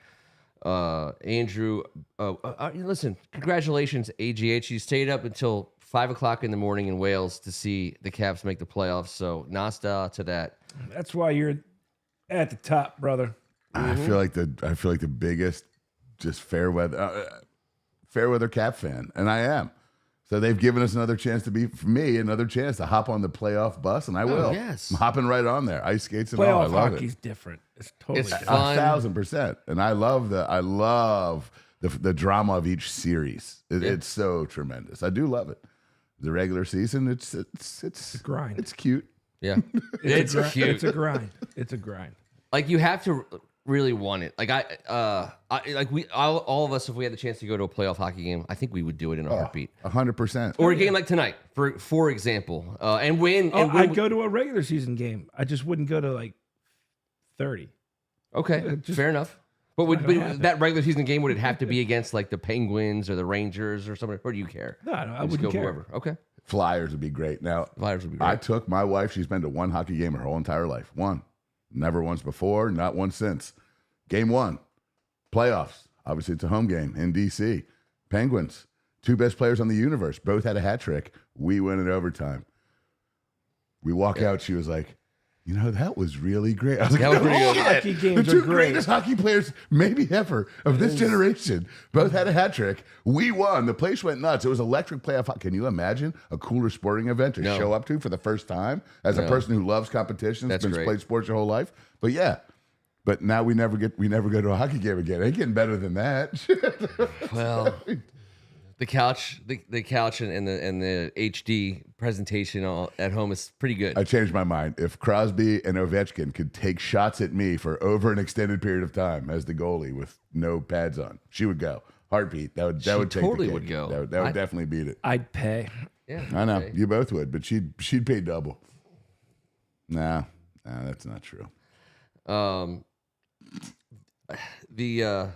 Andrew, listen, congratulations, AGH. You stayed up until 5 o'clock in the morning in Wales to see the Caps make the playoffs. So nasta to that. That's why you're at the top, brother. I feel like the biggest just fair weather Cap fan, and I am. So they've given us another chance to hop on the playoff bus, and I will. Yes. I'm hopping right on there. Ice skates and all. I Playoff love hockey's it. different. It's totally different. fun. 1,000%. And I love the drama of each series. It's so tremendous. I do love it. The regular season, it's a grind. It's cute. Yeah, it's cute. It's a grind. It's a grind. Like you have to really want it. Like all of us, if we had the chance to go to a playoff hockey game, I think we would do it in a heartbeat. 100%. Or a game like tonight, for example, and win. I'd go to a regular season game. I just wouldn't go to like 30. Okay, fair enough. But that regular season game, would it have to be against like the Penguins or the Rangers or something? Or do you care? No, I just wouldn't care. Whoever. Okay. Flyers would be great. Now, Flyers would be great. I took my wife. She's been to one hockey game her whole entire life. One. Never once before, not once since. Game 1. Playoffs. Obviously, it's a home game in D.C. Penguins. 2 best players on the universe. Both had a hat trick. We win in overtime. We walk out. She was like, that was really great. I was like, that was pretty good. Hockey games the 2 are great. greatest hockey players maybe ever of this generation. Both had a hat trick. We won. The place went nuts. It was electric playoff hockey. Can you imagine a cooler sporting event to show up to for the first time as a person who loves competition, has played sports your whole life? But yeah. But now we never go to a hockey game again. Ain't getting better than that. Well, the couch and the HD presentation at home is pretty good. I changed my mind. If Crosby and Ovechkin could take shots at me for over an extended period of time as the goalie with no pads on, she would go. Heartbeat. That would take totally the would cake. go. That would definitely beat it. I'd pay. Yeah, I know. You both would, but she'd pay double. Nah, that's not true. The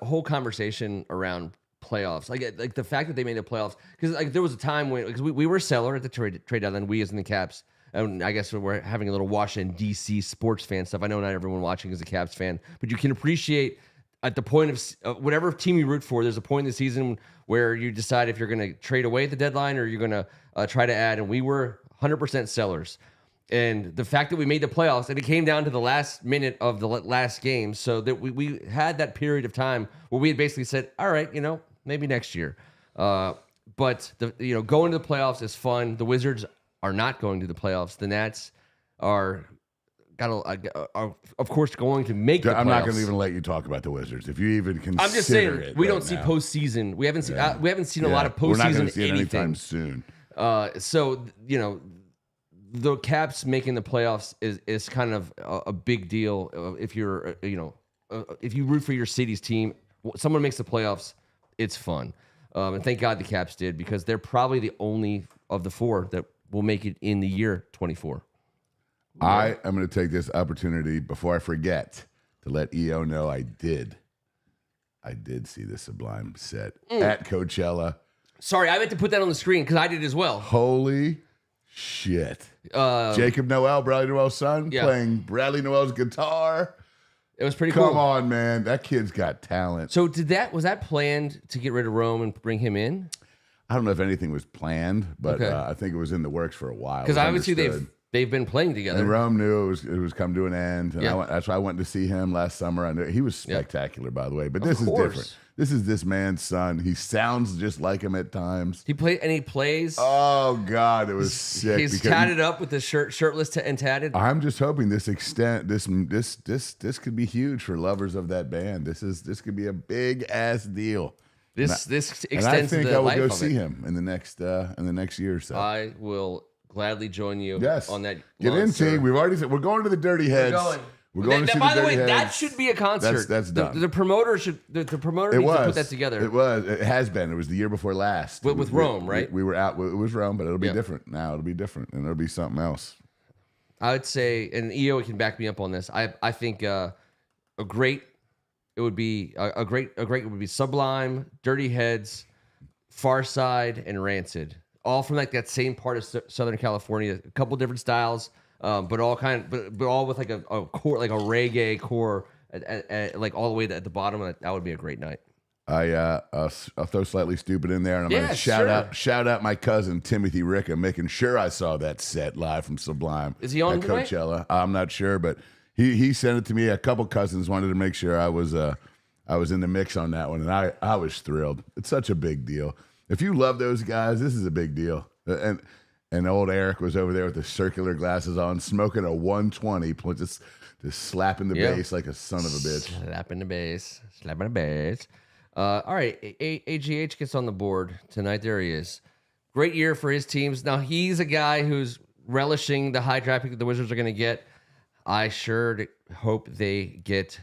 whole conversation around playoffs, like the fact that they made the playoffs, because like there was a time when because we were a seller at the trade deadline, we as in the Caps, and I guess we're having a little Washington D.C. sports fan stuff. I know not everyone watching is a Caps fan, but you can appreciate at the point of whatever team you root for. There's a point in the season where you decide if you're going to trade away at the deadline or you're going to try to add, and we were 100% sellers. And the fact that we made the playoffs, and it came down to the last minute of the last game, so that we had that period of time where we had basically said, all right, maybe next year. But going to the playoffs is fun. The Wizards are not going to the playoffs. The Nats are of course going to make the playoffs. I'm not going to even let you talk about the Wizards. If you even consider I'm just saying it we right don't see now. postseason. We haven't seen a lot of postseason. We're not going to see it anything anytime soon. The Caps making the playoffs is kind of a big deal. If you're, if you root for your city's team, someone makes the playoffs, it's fun. And thank God the Caps did, because they're probably the only of the 4 that will make it in the year 24. I am going to take this opportunity before I forget to let EO know I did see the Sublime set at Coachella. Sorry, I meant to put that on the screen because I did as well. Holy shit. Jacob Noel, Bradley Noel's son, playing Bradley Noel's guitar. It was pretty cool. Come on, man. That kid's got talent. So was that planned to get rid of Rome and bring him in? I don't know if anything was planned, but I think it was in the works for a while. Because obviously they've been playing together. And Rome knew it was come to an end. And that's why I went to see him last summer. I knew he was spectacular, by the way. But this is different. This is this man's son. He sounds just like him at times. He plays. Oh God, it was sick. He's tatted up with the shirtless and tatted. I'm just hoping this could be huge for lovers of that band. This could be a big ass deal. This extends and I think the I will life go of see it. him in the next year or so. I will gladly join you on that. Get in, T. We've already said we're going to the Dirty Heads. We're going to see by the the way, Dirty that Heads. should be a concert. That's done. The promoter needs to put that together. It was. It has been. It was the year before last. With Rome, right? We were out. It was Rome, but it'll be different now. It'll be different, and it'll be something else. I would say, and EO can back me up on this. I think it would be Sublime, Dirty Heads, Far Side, and Rancid, all from like that same part of Southern California. A couple different styles. But all with like a core, like a reggae core, like all the way at the bottom. That would be a great night. I'll throw Slightly Stupid in there, and I'm going to shout out my cousin Timothy Ricca, making sure I saw that set live from Sublime. Is he on at Coachella? I'm not sure, but he sent it to me. A couple cousins wanted to make sure I was in the mix on that one, and I was thrilled. It's such a big deal. If you love those guys, this is a big deal. And old Eric was over there with the circular glasses on, smoking a 120, just slapping the bass like a son of a bitch. Slapping the bass. All right, AGH gets on the board tonight. There he is. Great year for his teams. Now, he's a guy who's relishing the high draft pick that the Wizards are going to get. I sure hope they got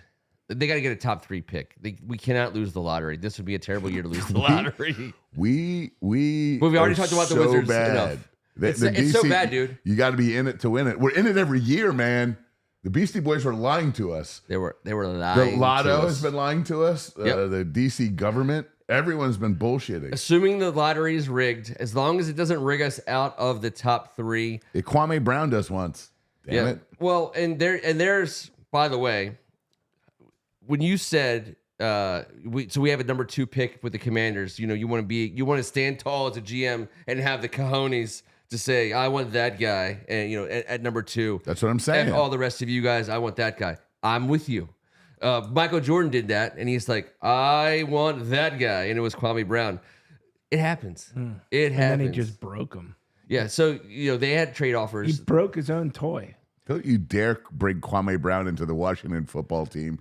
to get a top 3 pick. We cannot lose the lottery. This would be a terrible year to lose the lottery. We've already talked about the Wizards enough. It's so bad, dude. You got to be in it to win it. We're in it every year, man. The Beastie Boys were lying to us. They were lying. The Lotto has been lying to us. Yep. The DC government. Everyone's been bullshitting. Assuming the lottery is rigged, as long as it doesn't rig us out of the top 3. Kwame Brown does once. Damn it. Well, there's, by the way, when you said we have a number 2 pick with the Commanders, you want to stand tall as a GM and have the cojones to say, I want that guy, and at number 2. That's what I'm saying. And all the rest of you guys, I want that guy. I'm with you. Michael Jordan did that, and he's like, I want that guy, and it was Kwame Brown. It happens. It happens. And then he just broke him. Yeah, so they had trade offers. He broke his own toy. Don't you dare bring Kwame Brown into the Washington football team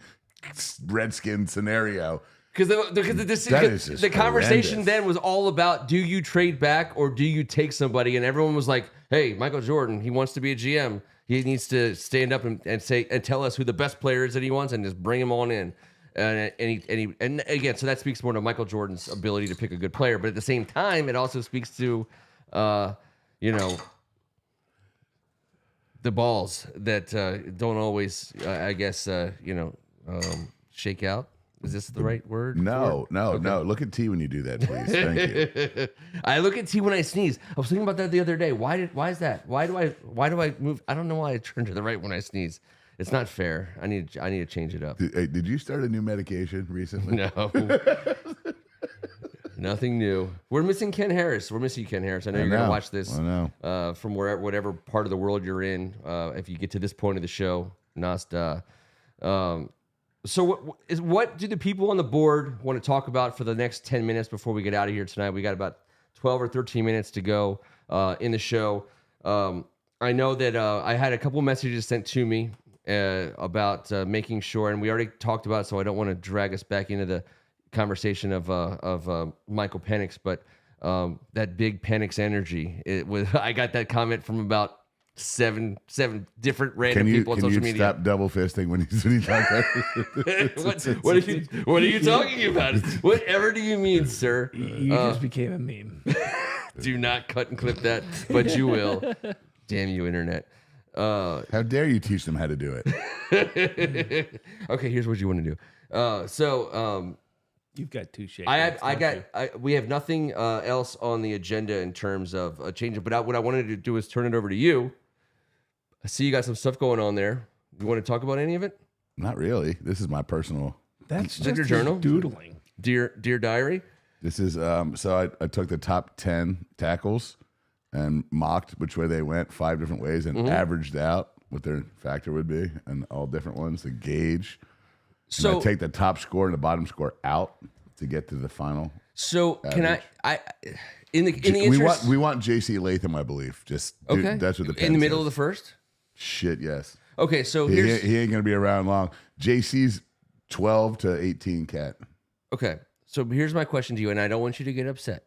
Redskin scenario. Because the conversation then was all about, do you trade back or do you take somebody? And everyone was like, hey, Michael Jordan, he wants to be a GM. He needs to stand up and say and tell us who the best players that he wants and just bring them on in. And again, so that speaks more to Michael Jordan's ability to pick a good player. But at the same time, it also speaks to, the balls that don't always, shake out. Is this the right word? No. Look at T when you do that, please. Thank you. I look at T when I sneeze. I was thinking about that the other day. Why is that? Why do I move? I don't know why I turn to the right when I sneeze. It's not fair. I need to change it up. Did you start a new medication recently? No. Nothing new. We're missing Ken Harris. We're missing Ken Harris. I know you're going to watch this from whatever part of the world you're in. If you get to this point of the show, Nasta. So what do the people on the board want to talk about for the next 10 minutes before we get out of here tonight? We got about 12 or 13 minutes to go in the show. I know that I had a couple messages sent to me about making sure, and we already talked about it, so I don't want to drag us back into the conversation of Michael Penix, but that big Penix energy. I got that comment from about seven different random people on social media. Can you stop double fisting when you talk about what are you talking about? Whatever do you mean, sir? You just became a meme. Do not cut and clip that, but you will. Damn you, internet. How dare you teach them how to do it? Okay, here's what you want to do. You've got 2 shakes. We have nothing else on the agenda in terms of a change. But what I wanted to do is turn it over to you. I see you got some stuff going on there. You want to talk about any of it? Not really. This is my personal. That's just your journal doodling. Dear diary. This is so I took the top 10 tackles and mocked which way they went 5 different ways and averaged out what their factor would be and all different ones to gauge. So I take the top score and the bottom score out to get to the final. So average. In the interest, we want J.C. Latham, I believe. Just okay. That's what the in the middle of the first. Shit, yes. Okay, so he ain't gonna be around long. JC's 12 to 18 cat. Okay, so here's my question to you, and I don't want you to get upset.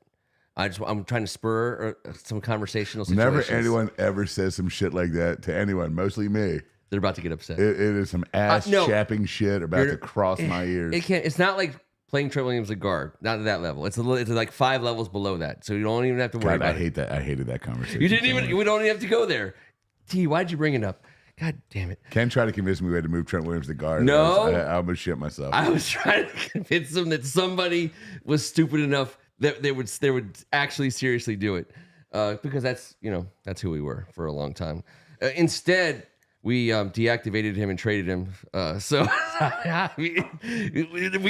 I'm trying to spur some conversational situations. Never anyone ever says some shit like that to anyone, mostly me. They're about to get upset. It is some ass-chapping shit about to cross my ears. It's not like playing Trent Williams at guard. Not at that level. It's like 5 levels below that. So you don't even have to worry about it. I hate that. I hated that conversation. You didn't even. We don't even have to go there. T, why'd you bring it up? God damn it. Ken tried to convince me we had to move Trent Williams to guard. No. I almost shit myself. I was trying to convince them that somebody was stupid enough that they would actually seriously do it. Because that's who we were for a long time. Instead, we deactivated him and traded him. So we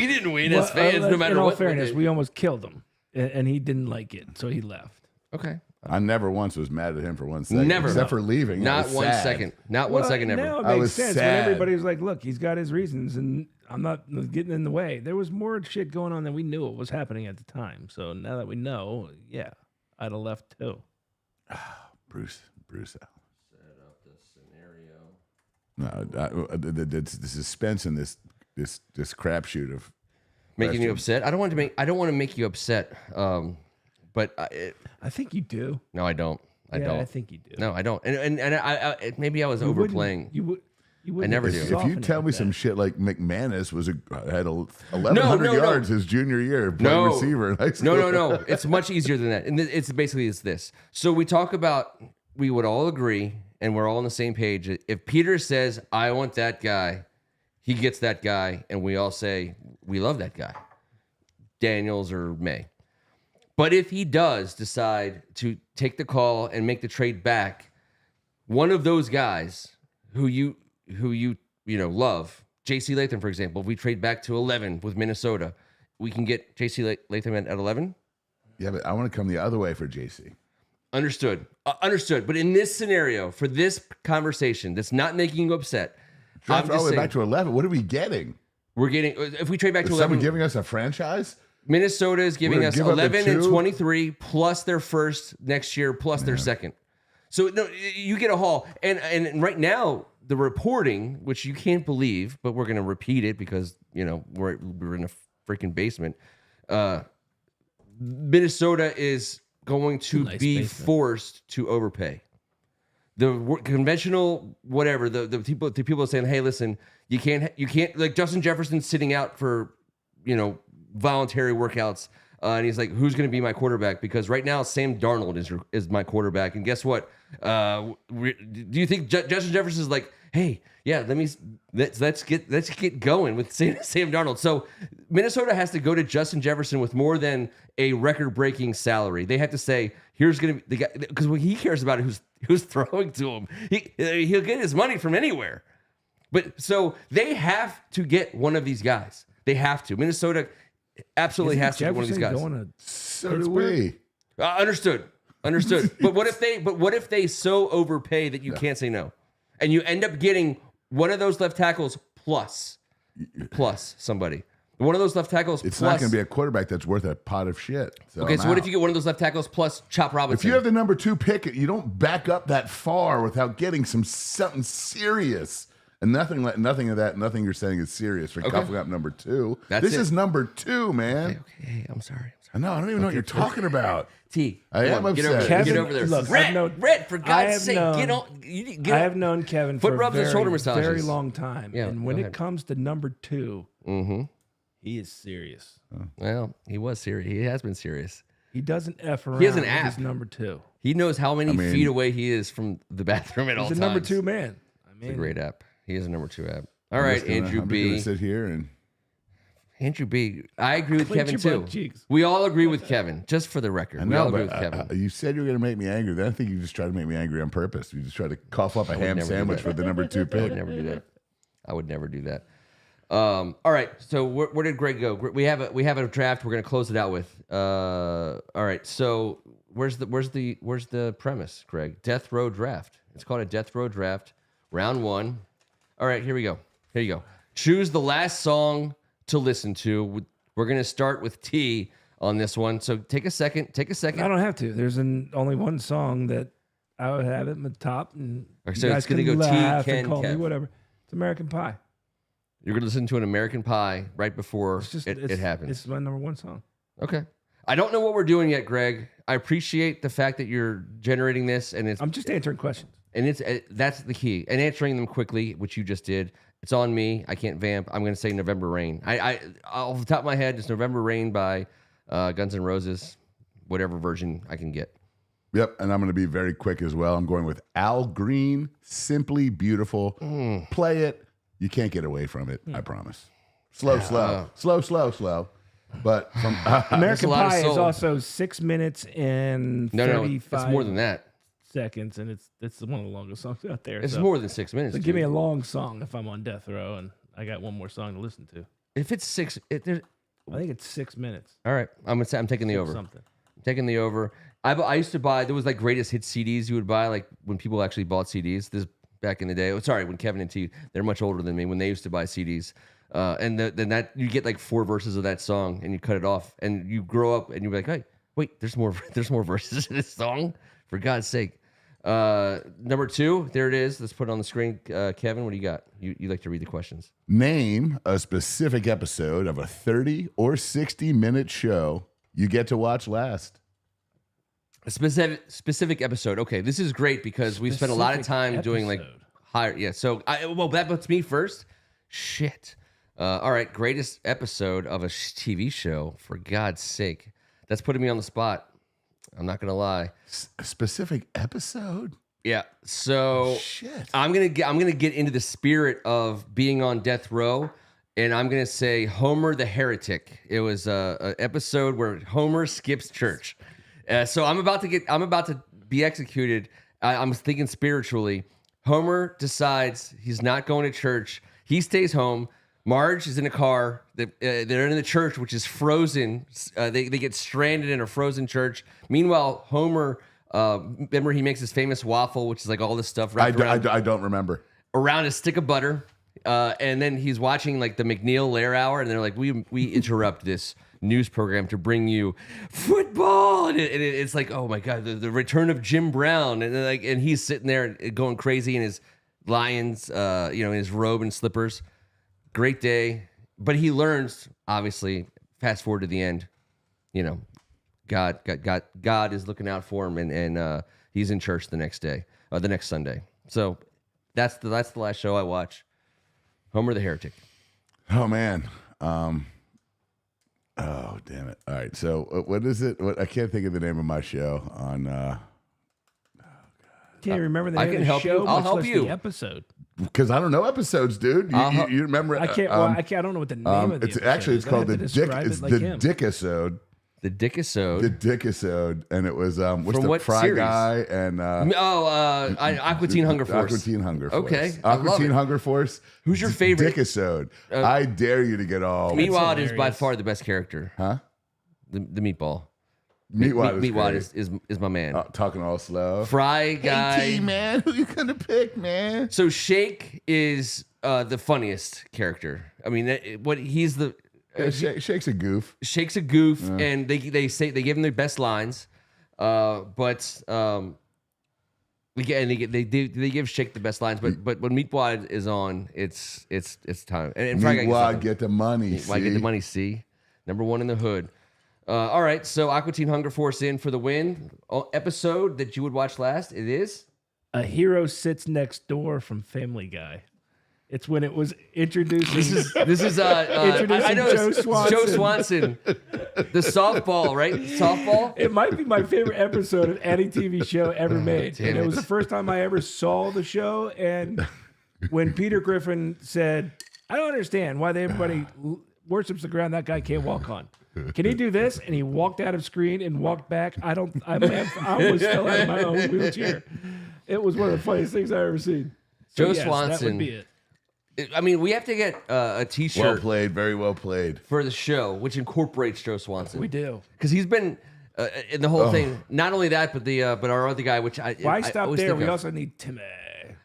didn't win as fans, no matter what. In all fairness, we almost killed him, and he didn't like it, so he left. Okay. I never once was mad at him for 1 second. Never. Except for leaving. Not 1 second. Not 1 second ever. Now it I makes was sense sad. when everybody was like, look, he's got his reasons, and I'm not getting in the way. There was more shit going on than we knew what was happening at the time. So now that we know, yeah, I'd have left too. Bruce out. Set up the No, scenario. the suspense in this crapshoot of making you upset. I don't want to make you upset. But I think you do. No, I don't. I don't. I think you do. No, I don't. And I maybe I was overplaying. You would. I never do. If you tell me some shit like McManus had 1,100 yards his junior year playing receiver in high school. No. It's much easier than that. And it's this. So we talk about, we would all agree, and we're all on the same page. If Peter says, I want that guy, he gets that guy, and we all say, we love that guy. Daniels or May. But if he does decide to take the call and make the trade back, one of those guys who you love, J.C. Latham, for example, if we trade back to 11 with Minnesota, we can get J.C. Latham at 11? Yeah, but I want to come the other way for J.C. Understood. Understood. But in this scenario, for this conversation that's not making you upset, draft all the way back to 11. What are we getting? We're getting, if we trade back to Is 11. someone giving us a franchise? Minnesota is giving us 11 and 23 plus their first next year plus their second. So no, you get a haul. And right now, the reporting, which you can't believe, but we're going to repeat it because, we're in a freaking basement. Minnesota is going to be forced to overpay. The conventional whatever, the people are saying, hey, listen, you can't like Justin Jefferson's sitting out for, voluntary workouts. And he's like, who's going to be my quarterback? Because right now, Sam Darnold is my quarterback. And guess what? Do you think Justin Jefferson is like, hey, yeah, let's get going with Sam Darnold? So Minnesota has to go to Justin Jefferson with more than a record-breaking salary. They have to say, here's going to be the guy, because what he cares about is who's throwing to him. He'll get his money from anywhere. But so they have to get one of these guys. They have to. Minnesota absolutely has to get one of these guys. So do we. Understood. But what if they so overpay that you can't say no, and you end up getting one of those left tackles plus somebody, one of those left tackles. It's not going to be a quarterback that's worth a pot of shit. So okay, so what if you get one of those left tackles plus Chop Robinson? If you have the number 2 pick, you don't back up that far without getting something serious. And nothing of that, nothing you're saying is serious for cuffing up number 2. This is number 2, man. Okay. I'm sorry. I don't even know what you're talking about. I am upset. Get over there. Look, Red, for God's sake, get on. I have known Kevin for a very long time. Yeah, and when it comes to number 2, he is serious. Well, he was serious. He has been serious. He doesn't F around. He has an with app. his number 2. He knows how many feet away he is from the bathroom at all times. He's a number 2 man. It's a great app. He is a number 2 app. All right, Andrew B. I'm just gonna sit here and Andrew B. I agree with Kevin too. We all agree with Kevin, just for the record. We all agree with Kevin. You said you were going to make me angry. Then I think you just tried to make me angry on purpose. You just tried to cough up a ham sandwich for the number 2 pick. I would never do that. All right. So where did Greg go? We have a draft. We're going to close it out with. All right. So where's the premise, Greg? Death Row Draft. It's called a Death Row Draft. Round 1. All right. Here we go. Here you go. Choose the last song to listen to. We're going to start with T on this one. So take a second. I don't have to. There's only one song that I would have it in the top, and so you guys it's going to can go laugh T, Ken, and call me Kev. whatever. It's American Pie. You're going to listen to an American Pie right before it happens. It's my number 1 song. Okay. I don't know what we're doing yet, Greg. I appreciate the fact that you're generating this, and I'm just answering questions. And that's the key. And answering them quickly, which you just did. It's on me. I can't vamp. I'm going to say November Rain. I off the top of my head, it's November Rain by Guns N' Roses, whatever version I can get. Yep, and I'm going to be very quick as well. I'm going with Al Green, Simply Beautiful. Play it. You can't get away from it, I promise. Slow. But from American Pie is also 6 minutes and 35 it's more than that. seconds, and it's one of the longest songs out there. It's more than 6 minutes. So give me a long song if I'm on death row, and I got one more song to listen to. If it's 6, I think it's 6 minutes. All right, I'm taking the over. Something. I'm taking the over. I used to buy. There was like greatest hit CDs you would buy, like when people actually bought CDs. This back in the day. Sorry, when Kevin and T, they're much older than me. When they used to buy CDs, and then that you get like 4 verses of that song, and you cut it off, and you grow up, and you're like, hey, wait, there's more verses in this song. For God's sake. Number 2, there it is. Let's put it on the screen. Kevin, what do you got? You like to read the questions. Name a specific episode of a 30 or 60-minute show you get to watch last. A specific episode. Okay, this is great because we spent a lot of time doing like higher. Yeah, so that puts me first. Shit. All right, greatest episode of a TV show. For God's sake, that's putting me on the spot. I'm not gonna lie. A specific episode? Yeah. So shit. I'm gonna get into the spirit of being on death row, and I'm gonna say Homer the Heretic. It was an episode where Homer skips church. So I'm about to be executed. I'm thinking spiritually. Homer decides he's not going to church. He stays home. Marge is in a car. They're in the church, which is frozen. They get stranded in a frozen church. Meanwhile, Homer, remember he makes his famous waffle, which is like all this stuff wrapped around. I don't remember. Around a stick of butter. And then he's watching like the McNeil Lair Hour, and they're like, we interrupt this news program to bring you football, and it's like, oh my god, the return of Jim Brown, and he's sitting there going crazy in his Lions, in his robe and slippers. Great day, but he learns, obviously. Fast forward to the end, God is looking out for him, and he's in church the next Sunday. So that's the last show I watch. Homer the Heretic. Oh man. Oh damn it! All right, so what is it? I can't think of the name of my show on. Can't remember the name of the help show. You. I'll much help less you. The episode. Because I don't know episodes, dude. You remember? I can't. I don't know what the name of the episode it's called the Dick. It's the Dickisode. The Dickisode. The Dickisode, and it was what's From the what Fry series? guy and Aqua Teen Hunger Force. Aqua Teen Hunger Force. Okay, Aqua Teen Hunger Force. Who's your favorite? Dickisode. I dare you to get all. Meatwad is by far the best character. Huh? The meatball. Meatwad is my man. Talking all slow. Fry guy. Hey, T, man, who you gonna pick, man? So Shake is the funniest character. I mean, he's the. Shake's a goof. Shake's a goof, and they give him their best lines, but they give Shake the best lines, but when Meatwad is on, it's time. And Meatwad get the money. Meatwad get the money. See, number one in the hood. All right, so Aqua Teen Hunger Force in for the win. Episode that you would watch last. It is A Hero Sits Next Door from Family Guy. It's when it was introducing. This is I know Joe Swanson. Joe Swanson, the softball, right? Softball. It might be my favorite episode of any TV show ever made. Damn And it it. was the first time I ever saw the show. And when Peter Griffin said, "I don't understand why everybody worships the ground that guy can't walk on. Can he do this?" And he walked out of screen and walked back. I almost fell out of my own wheelchair. It was one of the funniest things I've ever seen. So Joe yes, Swanson. That would be it. I mean, we have to get a T-shirt. Well played, very well played. For the show, which incorporates Joe Swanson. We do. Because he's been in the whole thing. Not only that, but but our other guy, which I Why I stop always there? think We of. also need Timmy.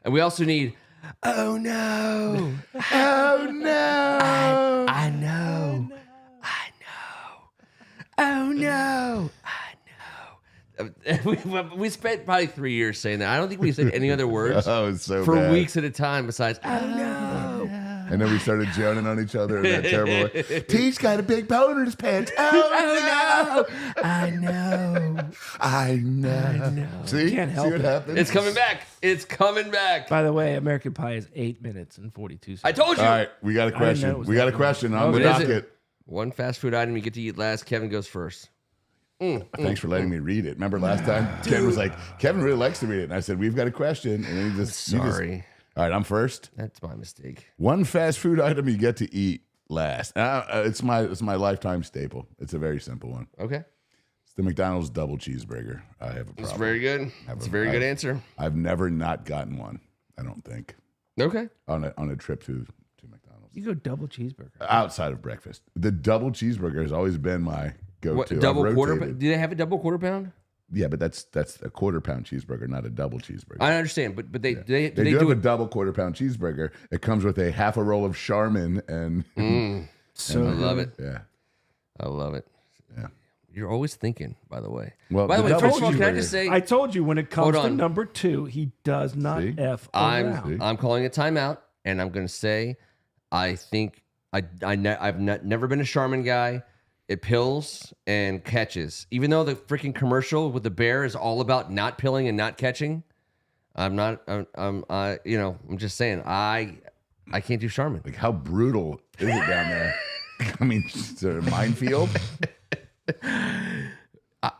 And we also need. Oh no! Oh no! I know. Oh no! We spent probably 3 years saying that. I don't think we said any other words Oh, it's so for bad. weeks at a time besides. Oh no! And then we started joning on each other in that terrible way. T's got a big boner in his pants. Oh no! I know. I know. See? Can't help See what it. happens? It's coming back. It's coming back. By the way, American Pie is 8 minutes and 42 seconds. I told you. All right, we got a know it question. was We got a that question long. on the What is it? docket. One fast food item you get to eat last. Kevin goes first. Thanks for letting me read it. Remember last time? Ken was like, Kevin really likes to read it. And I said, we've got a question. And then he just. Sorry. All right, I'm first. That's my mistake. One fast food item you get to eat last. It's my lifetime staple. It's a very simple one. Okay. It's the McDonald's double cheeseburger. I have a problem. That's very good. That's a very good answer. I've never not gotten one, I don't think, Okay. on a trip to McDonald's. You go double cheeseburger. Outside of breakfast. The double cheeseburger has always been my go-to. What, I've double quarter? rotated. Do they have a double quarter pound? Yeah, but that's a quarter-pound cheeseburger, not a double cheeseburger. I understand, but they They do do have a it. double quarter-pound cheeseburger. It comes with a half a roll of Charmin and So I love it. yeah. I love it. Yeah. You're always thinking, by the way. Well, by the way, the double first of all, can I just cheeseburger- say I told you when it comes Hold to on. number 2, he does not See? F around. I'm calling a timeout, and I'm going to say I think I've never been a Charmin guy. It pills and catches. Even though the freaking commercial with the bear is all about not pilling and not catching, I'm just saying I can't do Charmin. Like, how brutal is it down there? I mean, is it a minefield?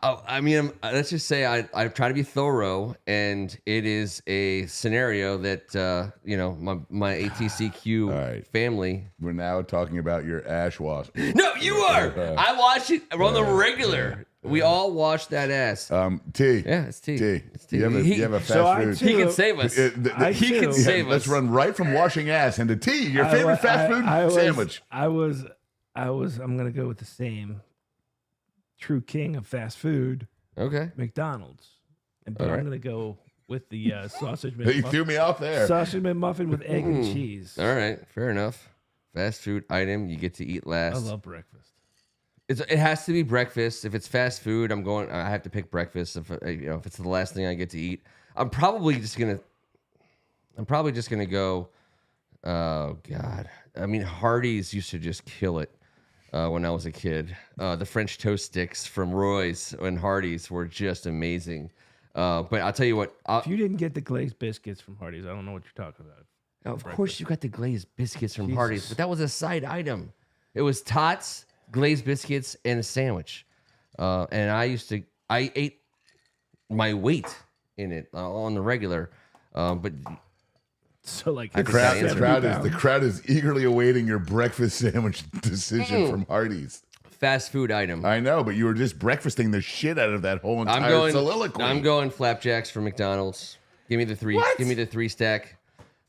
I mean, let's just say I try to be thorough, and it is a scenario that my ATCQ family. We're now talking about your ash wasp. No, you are. I watch it on the regular. We all watch that ass. T. Yeah, it's T. It's T. You have a fast food. He can save us. He can save us. Let's run right from washing ass into T. Your favorite fast food sandwich. I'm gonna go with the same true king of fast food. Okay, McDonald's. But I'm gonna go with the sausage McMuffin. You threw me off there. Sausage McMuffin with egg and cheese. All right, fair enough. Fast food item you get to eat last. I love breakfast. It has to be breakfast. If it's fast food, I have to pick breakfast. If it's the last thing I get to eat, I'm probably just gonna go. Oh God! I mean, Hardee's used to just kill it when I was a kid. The French toast sticks from Roy's and Hardee's were just amazing. But I'll tell you what. If you didn't get the glazed biscuits from Hardee's, I don't know what you're talking about. Of course, you got the glazed biscuits from Hardee's, but that was a side item. It was tots, glazed biscuits, and a sandwich. And I ate my weight in it on the regular. But so like the crowd is eagerly awaiting your breakfast sandwich decision from Hardee's. Fast food item. I know, but you were just breakfasting the shit out of that whole entire soliloquy. I'm going flapjacks from McDonald's. Give me the three. What? Give me the 3-stack.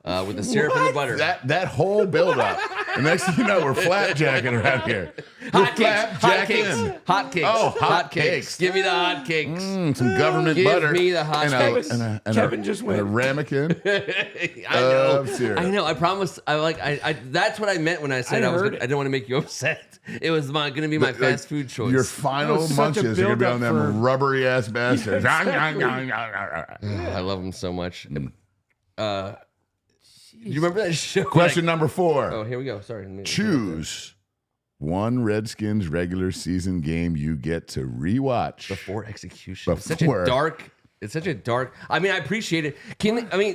With the syrup and the butter. That whole build-up. The next thing you know, we're flapjacking around here. Hot cakes. Oh, hot cakes. Give me the hot cakes. Some government butter. Give me the hot cakes. Kevin just went. A ramekin. I know. I promised. That's what I meant when I said I didn't want to make you upset. It was going to be my fast food choice. Your final munches are going to be on them rubbery ass bastards. I love them so much. You remember that show? Question number 4. Oh, here we go. Sorry. Choose one Redskins regular season game you get to rewatch before execution. It's such a dark. I mean, I appreciate it.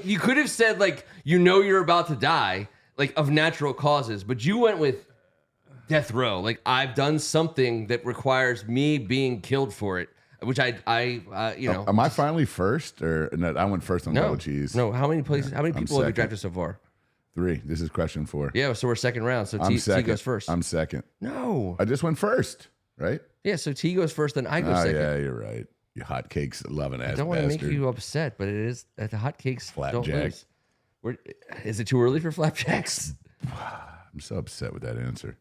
You could have said you're about to die, of natural causes, but you went with death row. I've done something that requires me being killed for it. Which Am I finally first, or no? I went first on double cheese. No, how many people have you drafted so far? 3. This is question 4. Yeah, so we're second round. So T goes first. I'm second. No, I just went first, right? Yeah, so T goes first, then I go second. Yeah, you're right. You hotcakes loving ass. I don't want to make you upset, but it is the hotcakes. Flapjack. Is it too early for flapjacks? I'm so upset with that answer.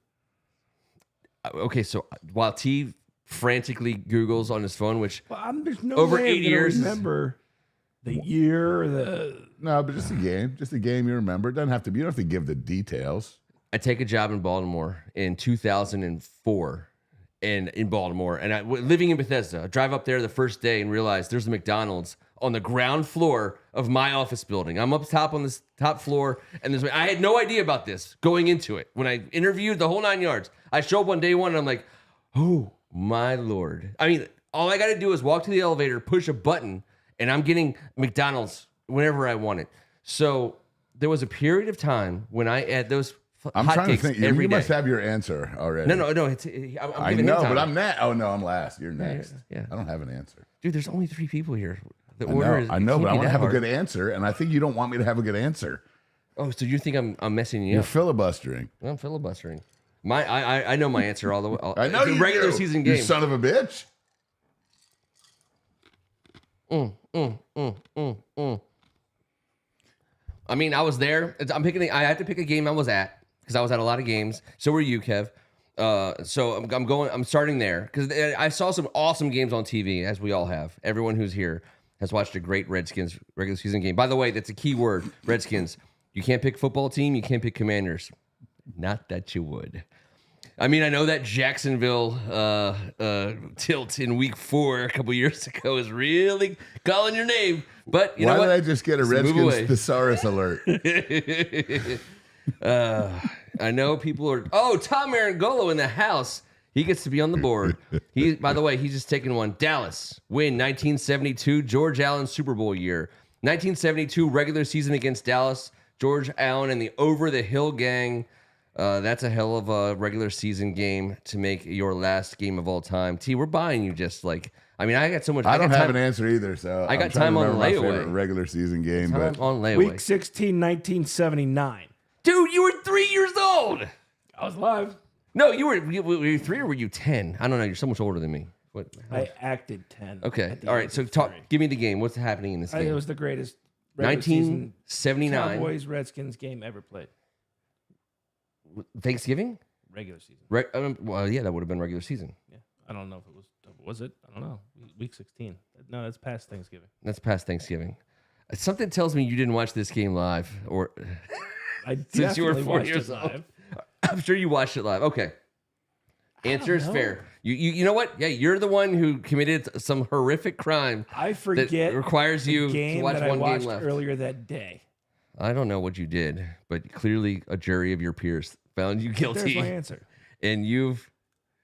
Okay, so while T frantically Googles on his phone, which there's no over way 8 years. Remember the year, no, but just a game you remember. It doesn't have to be. You don't have to give the details. I take a job in Baltimore in 2004, and in Baltimore, and living in Bethesda. I drive up there the first day and realize there's a McDonald's on the ground floor of my office building. I'm up top on this top floor, and I had no idea about this going into it. When I interviewed the whole 9 yards, I show up on day 1, and I'm like, oh. My Lord. I mean, all I got to do is walk to the elevator, push a button, and I'm getting McDonald's whenever I want it. So there was a period of time when I had those I'm trying to think. You must have your answer already. No. I know, but I'm next. Oh, no, I'm last. You're next. Yeah. I don't have an answer. Dude, there's only 3 people here. I know, but I want to have a good answer, and I think you don't want me to have a good answer. Oh, so you think I'm messing you You're up? filibustering. I'm filibustering. I know my answer all the way. I know you regular do. Season game. You son of a bitch. I mean, I was there. I had to pick a game I was at because I was at a lot of games. So were you, Kev. So I'm starting there because I saw some awesome games on TV, as we all have. Everyone who's here has watched a great Redskins regular season game. By the way, that's a key word, Redskins. You can't pick football team. You can't pick Commanders. Not that you would. I mean, I know that Jacksonville tilt in week 4 a couple years ago is really calling your name. But you know what? Why did I just get a Redskins thesaurus alert? I know people are. Oh, Tom Meringolo in the house. He gets to be on the board. By the way, he's just taking one. Dallas win 1972 George Allen Super Bowl year. 1972 regular season against Dallas. George Allen and the Over the Hill Gang That's a hell of a regular season game to make your last game of all time. T, we're buying you just like, I mean, I got so much. I don't have an answer either, so I got I'm trying time to on remember my layaway. favorite regular season game, Time but on layaway. Week 16, 1979. Dude, you were 3 years old. I was live. No, were you 3 or were you 10? I don't know. You're so much older than me. What? I acted 10. Okay. All right. So give me the game. What's happening in this game? It was the greatest regular season 1979. Cowboys Redskins game ever played. Thanksgiving? Regular season. Well, yeah, that would have been regular season. Yeah. I don't know if it was. Was it? I don't know. Week 16. No, that's past Thanksgiving. That's past Thanksgiving. Something tells me you didn't watch this game live, or I since you were 4 watched years it old. live. I'm sure you watched it live. Okay. Answer is fair. You know what? Yeah, you're the one who committed some horrific crime. I forget that requires you game to watch that one I watched game left. earlier that day. I don't know what you did, but clearly a jury of your peers found you guilty. There's my answer. And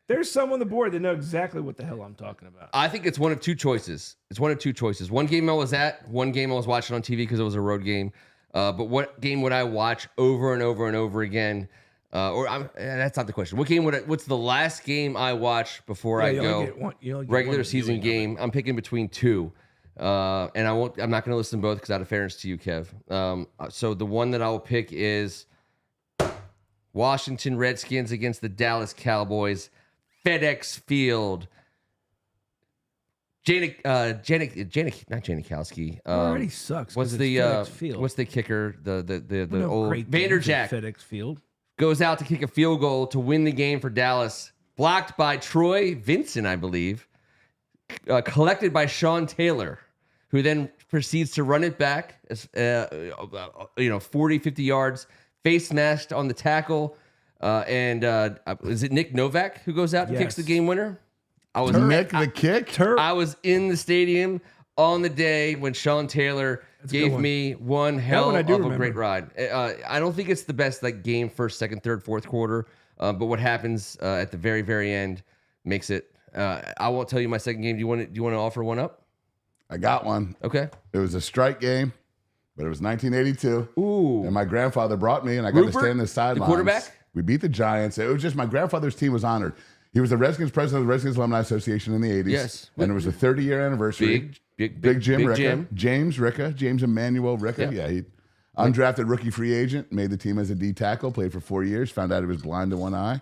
There's some on the board that know exactly what the hell I'm talking about. I think it's one of two choices. One game I was at, one game I was watching on TV because it was a road game. But what game would I watch over and over and over again? That's not the question. What's the last game I watch before I go? Regular season game. I'm picking between two. And I'm not going to listen to both because out of fairness to you, Kev. So the one that I will pick is Washington Redskins against the Dallas Cowboys, FedEx Field. Not Janikowski. Already sucks. What's the kicker? The old Vanderjack FedEx Field goes out to kick a field goal to win the game for Dallas. Blocked by Troy Vincent, I believe. Collected by Sean Taylor, who then proceeds to run it back, 40, 50 yards, face masked on the tackle. Is it Nick Novak who goes out and kicks the game winner? I was in the stadium on the day when Sean Taylor gave me one hell of a great ride. I don't think it's the best game first, second, third, fourth quarter, but what happens at the very, very end makes it. I won't tell you my second game. Do you want to offer one up? I got one. Okay. It was a strike game, but it was 1982. Ooh. And my grandfather brought me, and I got to stand in the sidelines. The quarterback? We beat the Giants. It was just my grandfather's team was honored. He was the Redskins president of the Redskins Alumni Association in the 80s. Yes. And it was the 30-year anniversary. Big Jim Ricca. James Emmanuel Ricca. Yeah, he undrafted rookie free agent, made the team as a D tackle, played for 4 years, found out he was blind to one eye.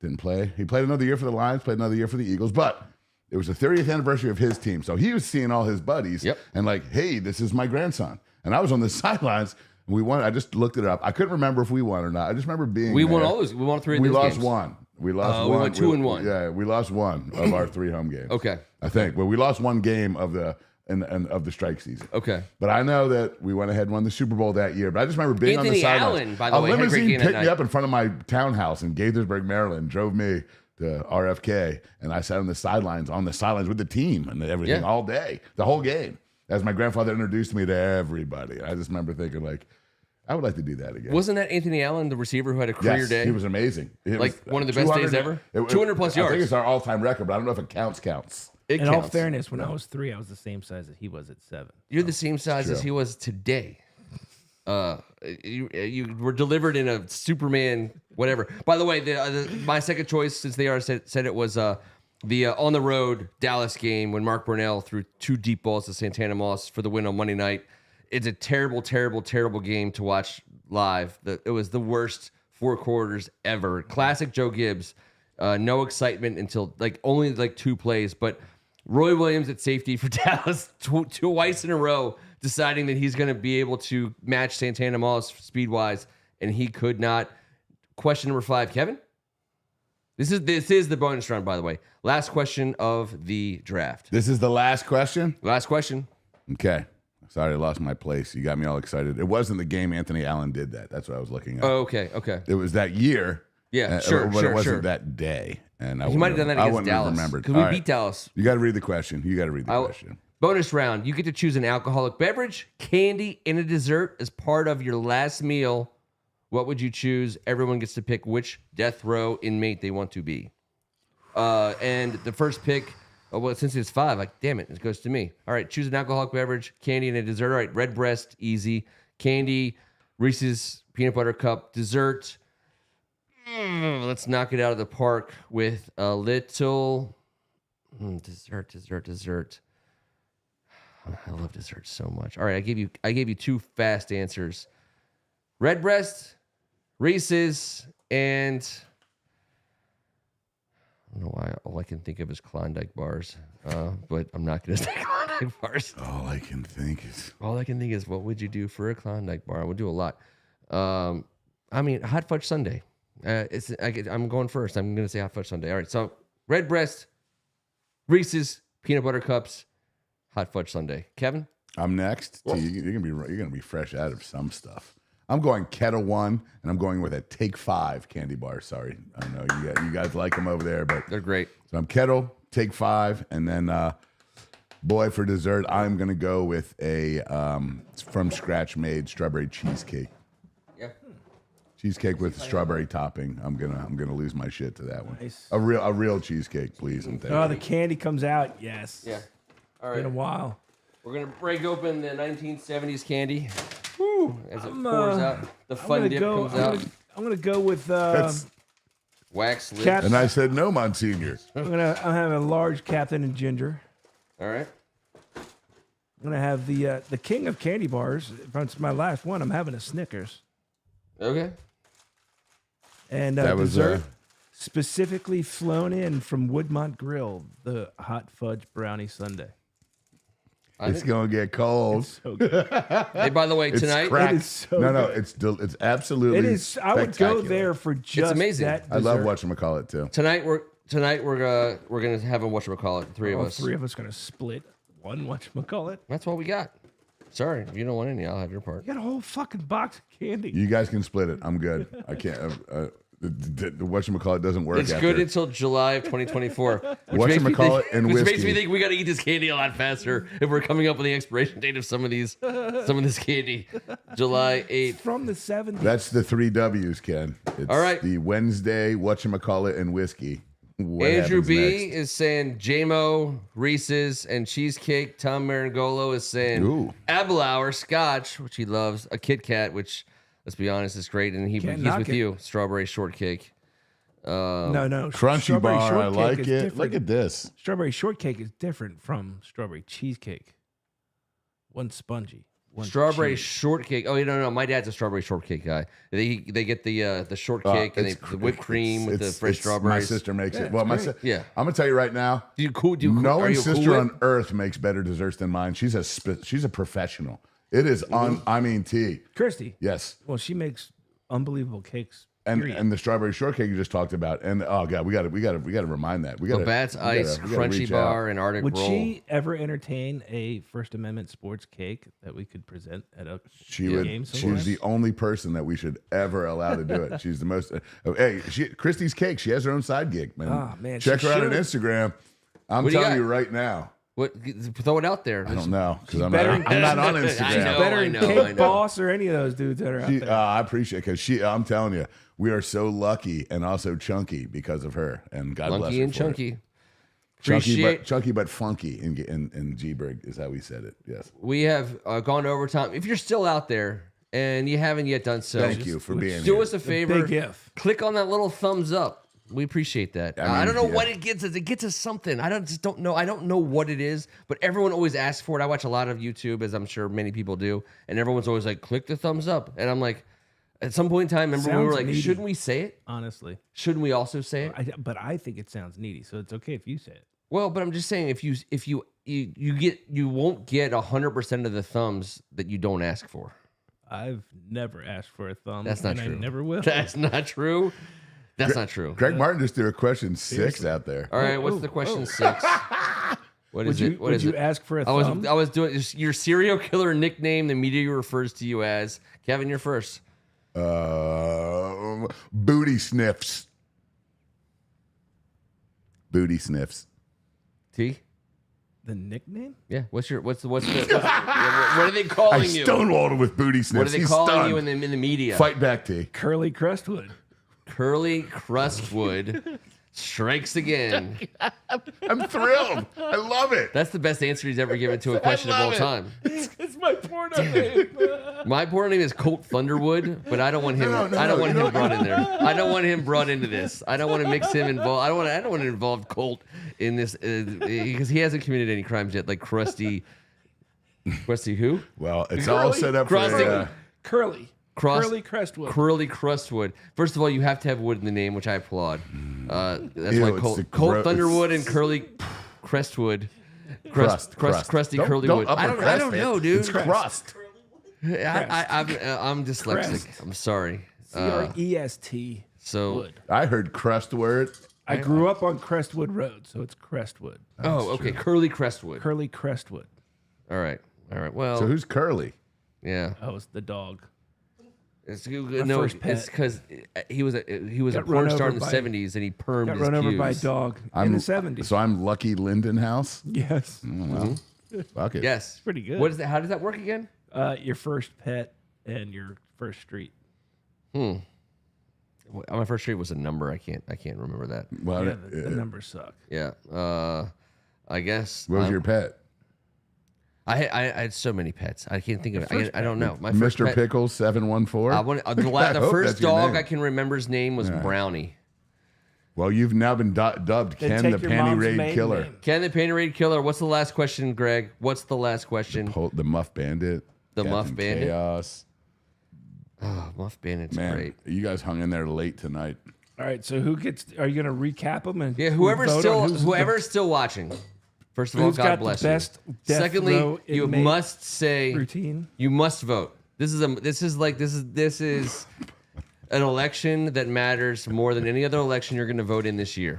Didn't play. He played another year for the Lions, played another year for the Eagles, but it was the 30th anniversary of his team. So he was seeing all his buddies and hey, this is my grandson. And I was on the sidelines. And we won. I just looked it up. I couldn't remember if we won or not. I just remember being We won all those. We won 3 of those games. We lost one. We lost one. We went 2-1. Yeah, we lost one of our 3 home games. Okay. I think. Well, we lost one game of the of the strike season. Okay. But I know that we went ahead and won the Super Bowl that year. But I just remember being on the sidelines. Allen, by the way, a had a great limousine game that picked me night. up in front of my townhouse in Gaithersburg, Maryland, drove me to RFK, and I sat on the sidelines with the team and everything all day, the whole game, as my grandfather introduced me to everybody. I just remember thinking I would like to do that again. Wasn't that Anthony Allen, the receiver who had a career day? He was amazing. One of the best days ever? 200 plus yards. I think it's our all-time record, but I don't know if it counts. In all fairness, when I was 3, I was the same size that he was at 7. You're the same size as he was today. You were delivered in a Superman whatever. By the way, my second choice, since they said it was the on the road Dallas game when Mark Brunell threw 2 deep balls to Santana Moss for the win on Monday night. It's a terrible, terrible, terrible game to watch live. It was the worst 4 quarters ever. Classic Joe Gibbs. No excitement until only 2 plays. But Roy Williams at safety for Dallas twice in a row, deciding that he's going to be able to match Santana Moss speed-wise, and he could not. Question number 5, Kevin. This is the bonus round, by the way. Last question of the draft. This is the last question? Last question. Okay. Sorry, I lost my place. You got me all excited. It wasn't the game Anthony Allen did that. That's what I was looking at. Oh, okay. It was that year. Yeah, sure, but it wasn't that day. And he might have done that against Dallas. Because we beat Dallas. You got to read the question. Bonus round. You get to choose an alcoholic beverage, candy, and a dessert as part of your last meal. What would you choose? Everyone gets to pick which death row inmate they want to be. And the first pick... Oh, well, since it's 5, damn it goes to me. All right, choose an alcoholic beverage, candy, and a dessert. All right, red breast, easy. Candy, Reese's peanut butter cup. Dessert, Let's knock it out of the park with a little dessert. I love dessert so much. All right, I gave you 2 fast answers. Redbreast, Reese's, and I don't know why all I can think of is Klondike bars, but I'm not going to say Klondike bars. All I can think is What would you do for a Klondike bar? I would do a lot. Hot fudge sundae. I'm going first. I'm going to say hot fudge sundae. All right, so Redbreast, Reese's, peanut butter cups, hot fudge sundae. Kevin? I'm next. You're gonna be fresh out of some stuff. I'm going Kettle One, and I'm going with a Take 5 candy bar. Sorry, I know you guys like them over there, but They're great. So I'm Kettle, Take 5, and then boy, for dessert, I'm gonna go with a from scratch made strawberry cheesecake. Yeah. Cheesecake with strawberry topping. I'm gonna lose my shit to that one. Nice. A real cheesecake, please. And thank Oh, you. the candy comes out. Yes. Yeah. All right. Been a while. We're going to break open the 1970s candy. Woo, as it pours out. The fun dip comes out. I'm gonna go with Wax lips. Cap- And I said no, Monsignor. I'm having a large Captain and Ginger. All right. I'm gonna have the king of candy bars. If it's my last one, I'm having a Snickers. Okay. And That was dessert specifically flown in from Woodmont Grill, the hot fudge brownie sundae. It's gonna get cold. So good. Hey, by the way, It's tonight cracked. It is so no, good. it's absolutely. It is. I would go spectacular. there for just amazing. that I love dessert. whatchamacallit too. Tonight we're gonna have a whatchamacallit, the three of All us. three of us gonna split one whatchamacallit. That's what we got. Sorry, if you don't want any, I'll have your part. You got a whole fucking box of candy. You guys can split it. I'm good. I can't. The whatchamacallit doesn't work. It's after. good until July of 2024. Whatchamacallit and which whiskey. makes me think we got to eat this candy a lot faster if we're coming up with the expiration date of some of this candy. July 8th. From the 70s. That's the 3 W's, Ken. It's All right. The Wednesday whatchamacallit and whiskey. What Andrew happens B next? is saying JMO, Reese's, and cheesecake. Tom Meringolo is saying Ooh. Aberlour, Scotch, which he loves, a Kit Kat, which, let's be honest, is great, and he's knock with it. you. Strawberry shortcake. No. Crunchy Strawberry bar. I shortcake like is it. different. Look at this. Strawberry shortcake is different from strawberry cheesecake. One's spongy. One's Strawberry chewy. shortcake. Oh, no. My dad's a strawberry shortcake guy. They get the shortcake and the whipped cream with the fresh strawberries. My sister makes it. Well, Yeah. I'm gonna tell you right now. Do you cool? No are you one's cool sister with- on earth makes better desserts than mine. She's a professional. It is tea. Christy. Yes. Well, she makes unbelievable cakes. And period. and the strawberry shortcake you just talked about, and oh god, we got to remind that. We got Labatt's Ice, Crunchy Bar, and Arctic Would Roll. she ever entertain a First Amendment sports cake that we could present at a She game would. somewhere? She's the only person that we should ever allow to do it. She's the most. Christy's Cake. She has her own side gig, man. Oh, man, check she her out on should. Instagram. I'm What do you telling got? you right now. What? Throw it out there. I don't know because I'm better- not on I Instagram. know. better than I Cake know. Boss or any of those dudes that are out there. I appreciate it because I'm telling you, we are so lucky and also chunky because of her. And God bless Lunky her and for chunky. it. Appreciate. Chunky but funky in G-Brig is how we said it. Yes. We have gone to overtime. If you're still out there and you haven't yet done so, Thank you for being do here. us a favor. big if. Click on that little thumbs up. We appreciate that. I mean, I don't know yeah. what it gets us. It gets us something. I don't know. I don't know what it is, but everyone always asks for it. I watch a lot of YouTube, as I'm sure many people do, and everyone's always like, click the thumbs up. And I'm like, at some point in time, remember we were Sounds like, needy. shouldn't we say it? Honestly. Shouldn't we also say it? But I think it sounds needy, so it's okay if you say it. Well, but I'm just saying, if you won't get 100% of the thumbs that you don't ask for. I've never asked for a thumb. That's not and true. I never will. That's not true. That's not true. Greg Martin just threw a question 6 out there. All right, what's the question 6? What is it? What Would is you it? ask for a I thumb? was doing your serial killer nickname. The media refers to you as. Kevin, you're first. Booty sniffs. Booty sniffs. T. The nickname? Yeah. What's the what are they I calling you? stonewalled him with booty sniffs. What are they He's calling stunned. you in the media? Fight back, T. Curly Crustwood. Curly Crustwood strikes again. I'm thrilled. I love it. That's the best answer he's ever given to a question of all love it. time. It's my porno name. My porno name is Colt Thunderwood, but I don't want him. I don't want him brought in there. I don't want him brought into this. I don't want to mix him involved. I don't want to involve Colt in this because he hasn't committed any crimes yet, like Krusty. Krusty who? Well, it's all set up for Curly. Curly Crestwood. Curly Crestwood. First of all, you have to have wood in the name, which I applaud. That's why Colt Thunderwood and Curly Crestwood. Crusty Curly Wood. I don't know, dude. It's crust. I'm dyslexic. Crest. I'm sorry. CREST. So Wood. I heard crust word. I grew up on Crestwood Road, so it's Crestwood. okay. Curly Crestwood. Curly Crestwood. All right. Well. So who's Curly? Yeah. Oh, it's the dog. It's first pet. it's because he was a Got porn run star in over the by- '70s, and he permed Got his run over pubes. by a dog in the 70s. So I'm Lucky Lindenhouse. Yes. Well, fuck it. Yes, Pretty good. What is that? How does that work again? Your first pet and your first street. My first street was a number. I can't remember that. Well, Yeah, the numbers suck. Yeah. I guess. what was your pet? I had so many pets. I can't think of it. I don't know. My first Mr. pet, Pickles 714. the first that's your dog name. I can remember's name was Brownie. Well, you've now been dubbed Then Ken take the your mom's Panty Raid maiden Killer. name. Ken the Panty Raid Killer. What's the last question, Greg? What's the last question? The Muff Bandit. The Muff Captain Bandit? Chaos. Oh, Muff Bandit's Man, great. you guys hung in there late tonight. All right, so who gets? Are you going to recap them? And Yeah, whoever's vote still on who's whoever's still watching. First of all, Who's God got the bless best you. death Secondly, row you inmate must say routine? You must vote. This is an election that matters more than any other election you're going to vote in this year.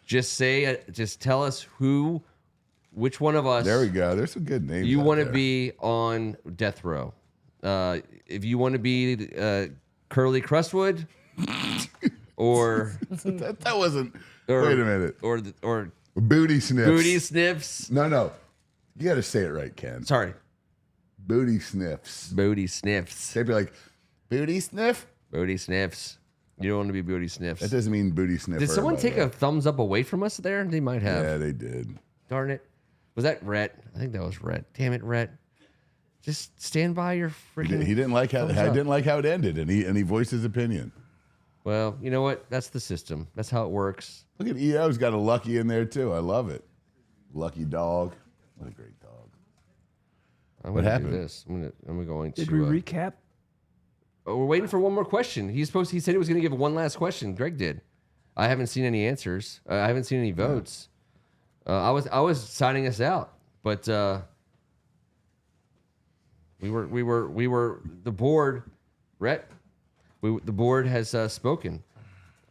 Just tell us which one of us. There we go. There's some good names. You out want to there. be on death row. If you want to be Curly Crestwood, or that wasn't. or wait a minute. or Booty Sniffs. Booty Sniffs. No. You got to say it right, Ken. Sorry, Booty Sniffs. Booty Sniffs. They'd be like, Booty Sniff? Booty Sniffs. You don't want to be Booty Sniffs. That doesn't mean Booty Sniffer. Did someone by take the way. a thumbs up away from us there? They might have. Yeah, they did. Darn it. Was that Rhett? I think that was Rhett. Damn it, Rhett. Just stand by your freaking. He didn't like how it ended, and he voiced his opinion. Well, you know what? That's the system. That's how it works. Look at EO's got a Lucky in there too. I love it. Lucky dog. What a great dog. What happened? Do this. I'm going to. Did we recap? Oh, we're waiting for one more question. He said he was going to give one last question. Greg did. I haven't seen any answers. I haven't seen any votes. I was signing us out, but we were the board. Rhett, the board has spoken.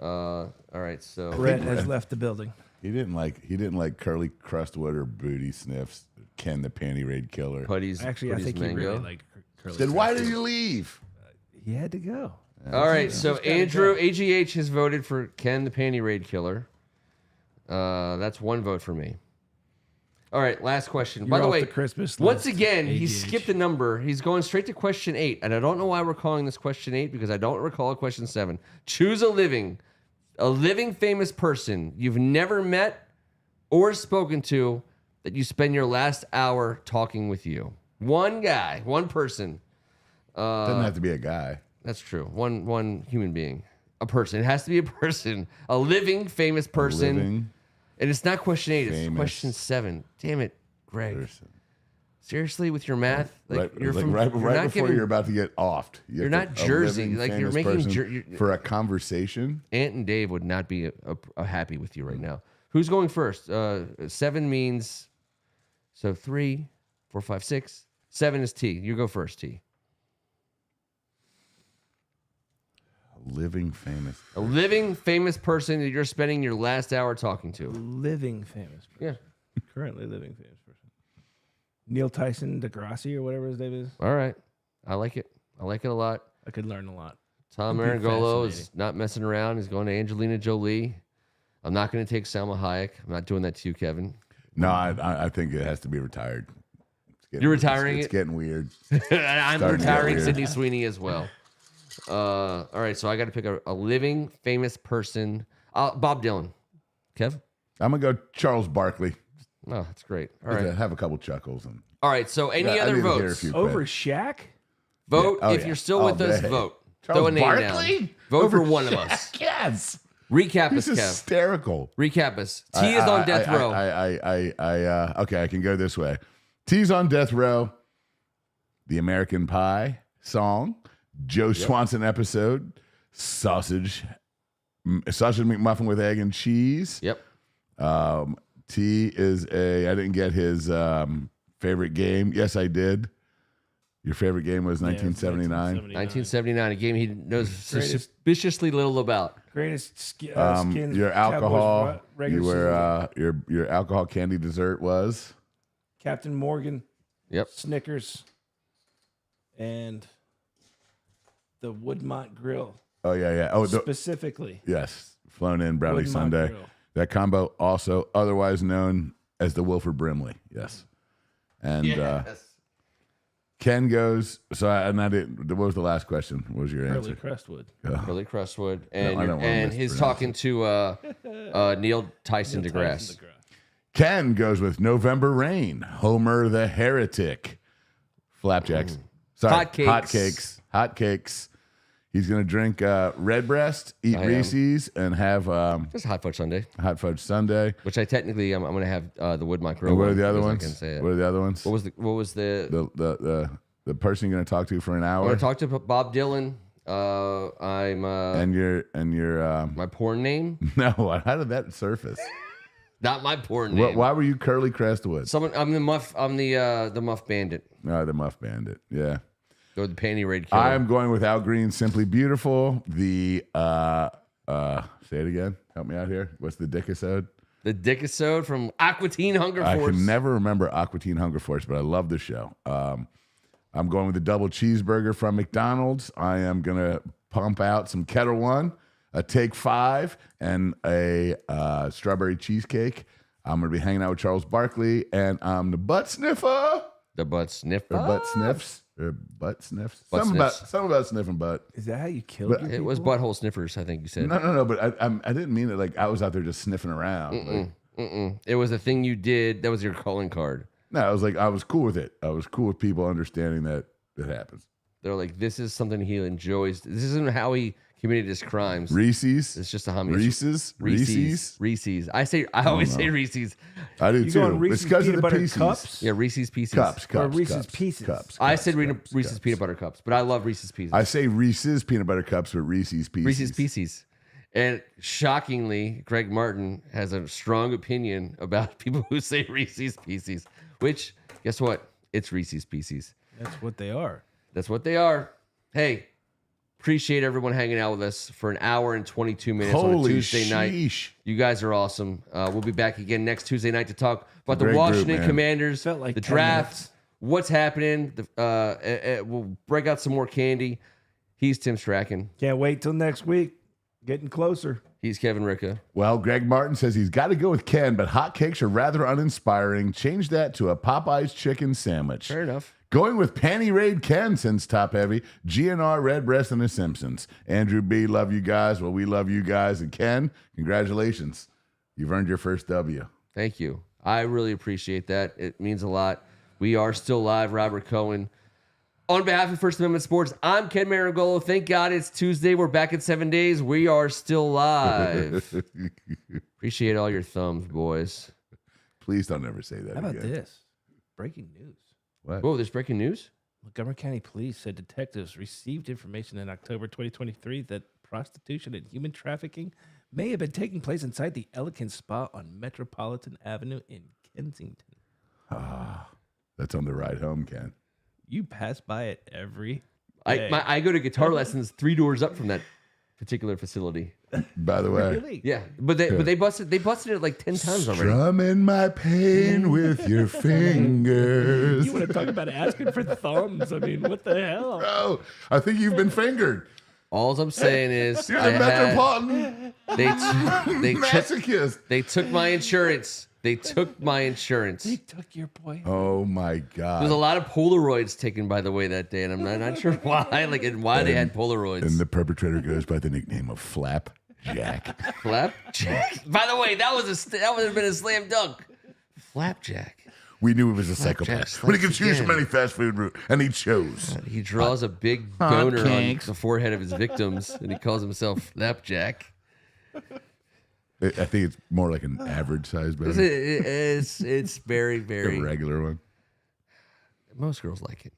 All right, so Brett has left the building. He didn't like Curly Crustwood or Booty Sniffs. Ken the Panty Raid Killer. Putty's Actually, I think mango. he really liked Curly. Then why did you leave? He had to go. All right, so Andrew AGH has voted for Ken the Panty Raid Killer. That's one vote for me. All right, last question. By You're the off way, the Christmas once list, again, he AGH. skipped a number. He's going straight to question 8, and I don't know why we're calling this question 8 because I don't recall question 7. Choose a living famous person you've never met or spoken to that you spend your last hour talking with you. One guy, one person. Doesn't have to be a guy. That's true. One human being, a person. It has to be a person, a living famous person. Living And it's not question 8, it's famous question 7. Damn it, Greg. person. Seriously, with your math? Right you're before not giving- you're about to get offed. You're not Jersey. Like, you're making for a conversation. Ant and Dave would not be happy with you right now. Who's going first? 7 means, so 3, 4, 5, 6. 7 is T. You go first, T. Living famous. A living famous person that you're spending your last hour talking to. Living famous person. Yeah. Currently living famous person. Neil Tyson DeGrassi or whatever his name is. All right. I like it. I like it a lot. I could learn a lot. Tom It'd be Meringolo is fascinating. not messing around. He's going to Angelina Jolie. I'm not going to take Salma Hayek. I'm not doing that to you, Kevin. No, I think it has to be retired. You're retiring It's it? getting weird. I'm Starting to get retiring weird. Sydney Sweeney as well. All right, so I got to pick a living famous person. Bob Dylan. Kev? I'm gonna go Charles Barkley. Oh, that's great. All right. Have a couple chuckles. And All right. So any other votes? Over Shaq? Vote. If you're still with us, vote. Charles Throw a name Barkley? down. Vote Over for one Shaq? of us. Yes. Recap He's us, Kev. hysterical. Recap us. T is on death row. Okay, I can go this way. T's on death row. The American Pie song. Joe Swanson episode. Sausage McMuffin with egg and cheese. Yep. T is I didn't get his favorite game. Yes, I did. Your favorite game was 1979. 1979, a game he knows suspiciously little about. Greatest skins. Your alcohol. Cowboys, Your alcohol candy dessert was Captain Morgan. Yep. Snickers. And the Woodmont Grill. Oh yeah. Oh, specifically. Yes, flown in brownie Woodmont sundae. Grill. That combo, also otherwise known as the Wilford Brimley. Yes, and Ken goes. So I didn't. What was the last question? What was your answer? Crestwood. Curly Crestwood, and I don't and wanna his talking to Neil Tyson DeGrasse. Ken goes with November Rain. Homer the Heretic. Flapjacks. Sorry, hotcakes. He's gonna drink Redbreast, eat Reese's, and have just hot fudge sundae. Hot fudge sundae. Which I technically I'm gonna have the Woodmont Grill. And what are the other ones? I can say it. What are the other ones? What was the person you're gonna talk to for an hour? I'm gonna talk to Bob Dylan. I'm and your my porn name. No, how did that surface? Not my porn name. Why were you Curly Crestwood? I'm the Muff. I'm the Muff Bandit. No, the Muff Bandit. Yeah. Go with the Panty Raid Killer. I'm going with Al Green, Simply Beautiful. The say it again. Help me out here. What's the Dickisode? The Dickisode from Aqua Teen Hunger Force. I can never remember Aqua Teen Hunger Force, but I love the show. I'm going with the double cheeseburger from McDonald's. I am gonna pump out some Kettle One, a Take 5, and a strawberry cheesecake. I'm gonna be hanging out with Charles Barkley, and I'm the butt sniffer. The butt sniffer. Or butt sniffs. Or butt sniffs. Butt Something sniffs. about sniffing butt. Is that how you killed your It was butthole sniffers, I think you said. No. But I didn't mean it like I was out there just sniffing around. It was a thing you did. That was your calling card. No, I was like, I was cool with it. I was cool with people understanding that it happens. They're like, this is something he enjoys. This isn't how he committed his crimes. Reese's. It's just a homie. Reese's. I always say Reese's. I do You too. going Reese's It's because of peanut the butter pieces. cups? Yeah, Reese's Pieces. Cups. Or Reese's Pieces. Cups. I said cups, Reese's cups. peanut butter cups, but I love Reese's Pieces. I say Reese's peanut butter cups, but Reese's Pieces. Reese's Pieces. And shockingly, Greg Martin has a strong opinion about people who say Reese's Pieces, which, guess what? It's Reese's Pieces. That's what they are. That's what they are. Hey, appreciate everyone hanging out with us for an hour and 22 minutes on a Tuesday night. You guys are awesome. We'll be back again next Tuesday night to talk about the Washington Commanders, Felt like the 10 draft, minutes. what's happening. We'll break out some more candy. He's Tim Strachan. Can't wait till next week. Getting closer. He's Kevin Ricca. Well, Greg Martin says he's got to go with Ken, but hotcakes are rather uninspiring. Change that to a Popeye's chicken sandwich. Fair enough. Going with Panty Raid Ken since Top Heavy, GNR, Redbreast, and The Simpsons. Andrew B, love you guys. Well, we love you guys. And Ken, congratulations. You've earned your first W. Thank you. I really appreciate that. It means a lot. We are still live. Robert Cohen. On behalf of First Amendment Sports, I'm Ken Meringolo. Thank God it's Tuesday. We're back in 7 days. We are still live. Appreciate all your thumbs, boys. Please don't ever say that How about again. this? Breaking news. What? Whoa, there's breaking news? Montgomery County Police said detectives received information in October 2023 that prostitution and human trafficking may have been taking place inside the Elegant Spa on Metropolitan Avenue in Kensington. That's on the ride home, Ken. You pass by it every day. I go to guitar lessons 3 doors up from that particular facility. By the way. Really? Yeah, but they busted it like 10 times already. Strumming my pain with your fingers. You want to talk about asking for thumbs? I mean, what the hell? Bro, I think you've been fingered. All I'm saying is You're the Metropolitan they masochist. They took my insurance. They took my insurance. They took your boy. Oh my God. There's a lot of Polaroids taken, by the way, that day, and I'm not sure why. And why they had Polaroids. And the perpetrator goes by the nickname of Flapjack. Flapjack. By the way, that would have been a slam dunk. Flapjack. We knew he was a psychopath when he could choose from any fast food route, and he chose. He draws a big boner on the forehead of his victims, and he calls himself Flapjack. I think it's more like an average size boner. It's very, very a regular one. Most girls like it.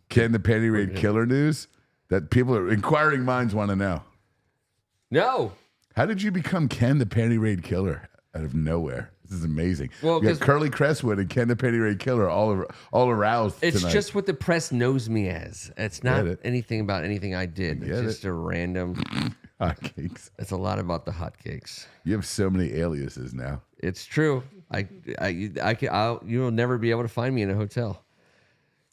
Ken the Panty Raid Killer news that inquiring minds want to know. No. How did you become Ken the Panty Raid Killer out of nowhere? This is amazing. Well, we got Curly Crestwood and Ken the Panty Raid Killer all aroused It's tonight. just what the press knows me as. It's not anything about anything I did. It's just a random hotcakes. It's a lot about the hotcakes. You have so many aliases now. It's true. You'll never be able to find me in a hotel.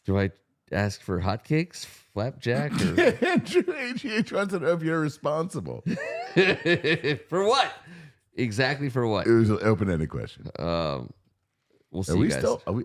Do I ask for hotcakes, flapjack, or Andrew HH wants to know if you're responsible. For what? Exactly for what? It was an open-ended question. We'll see. Are we guys. Still? Are we?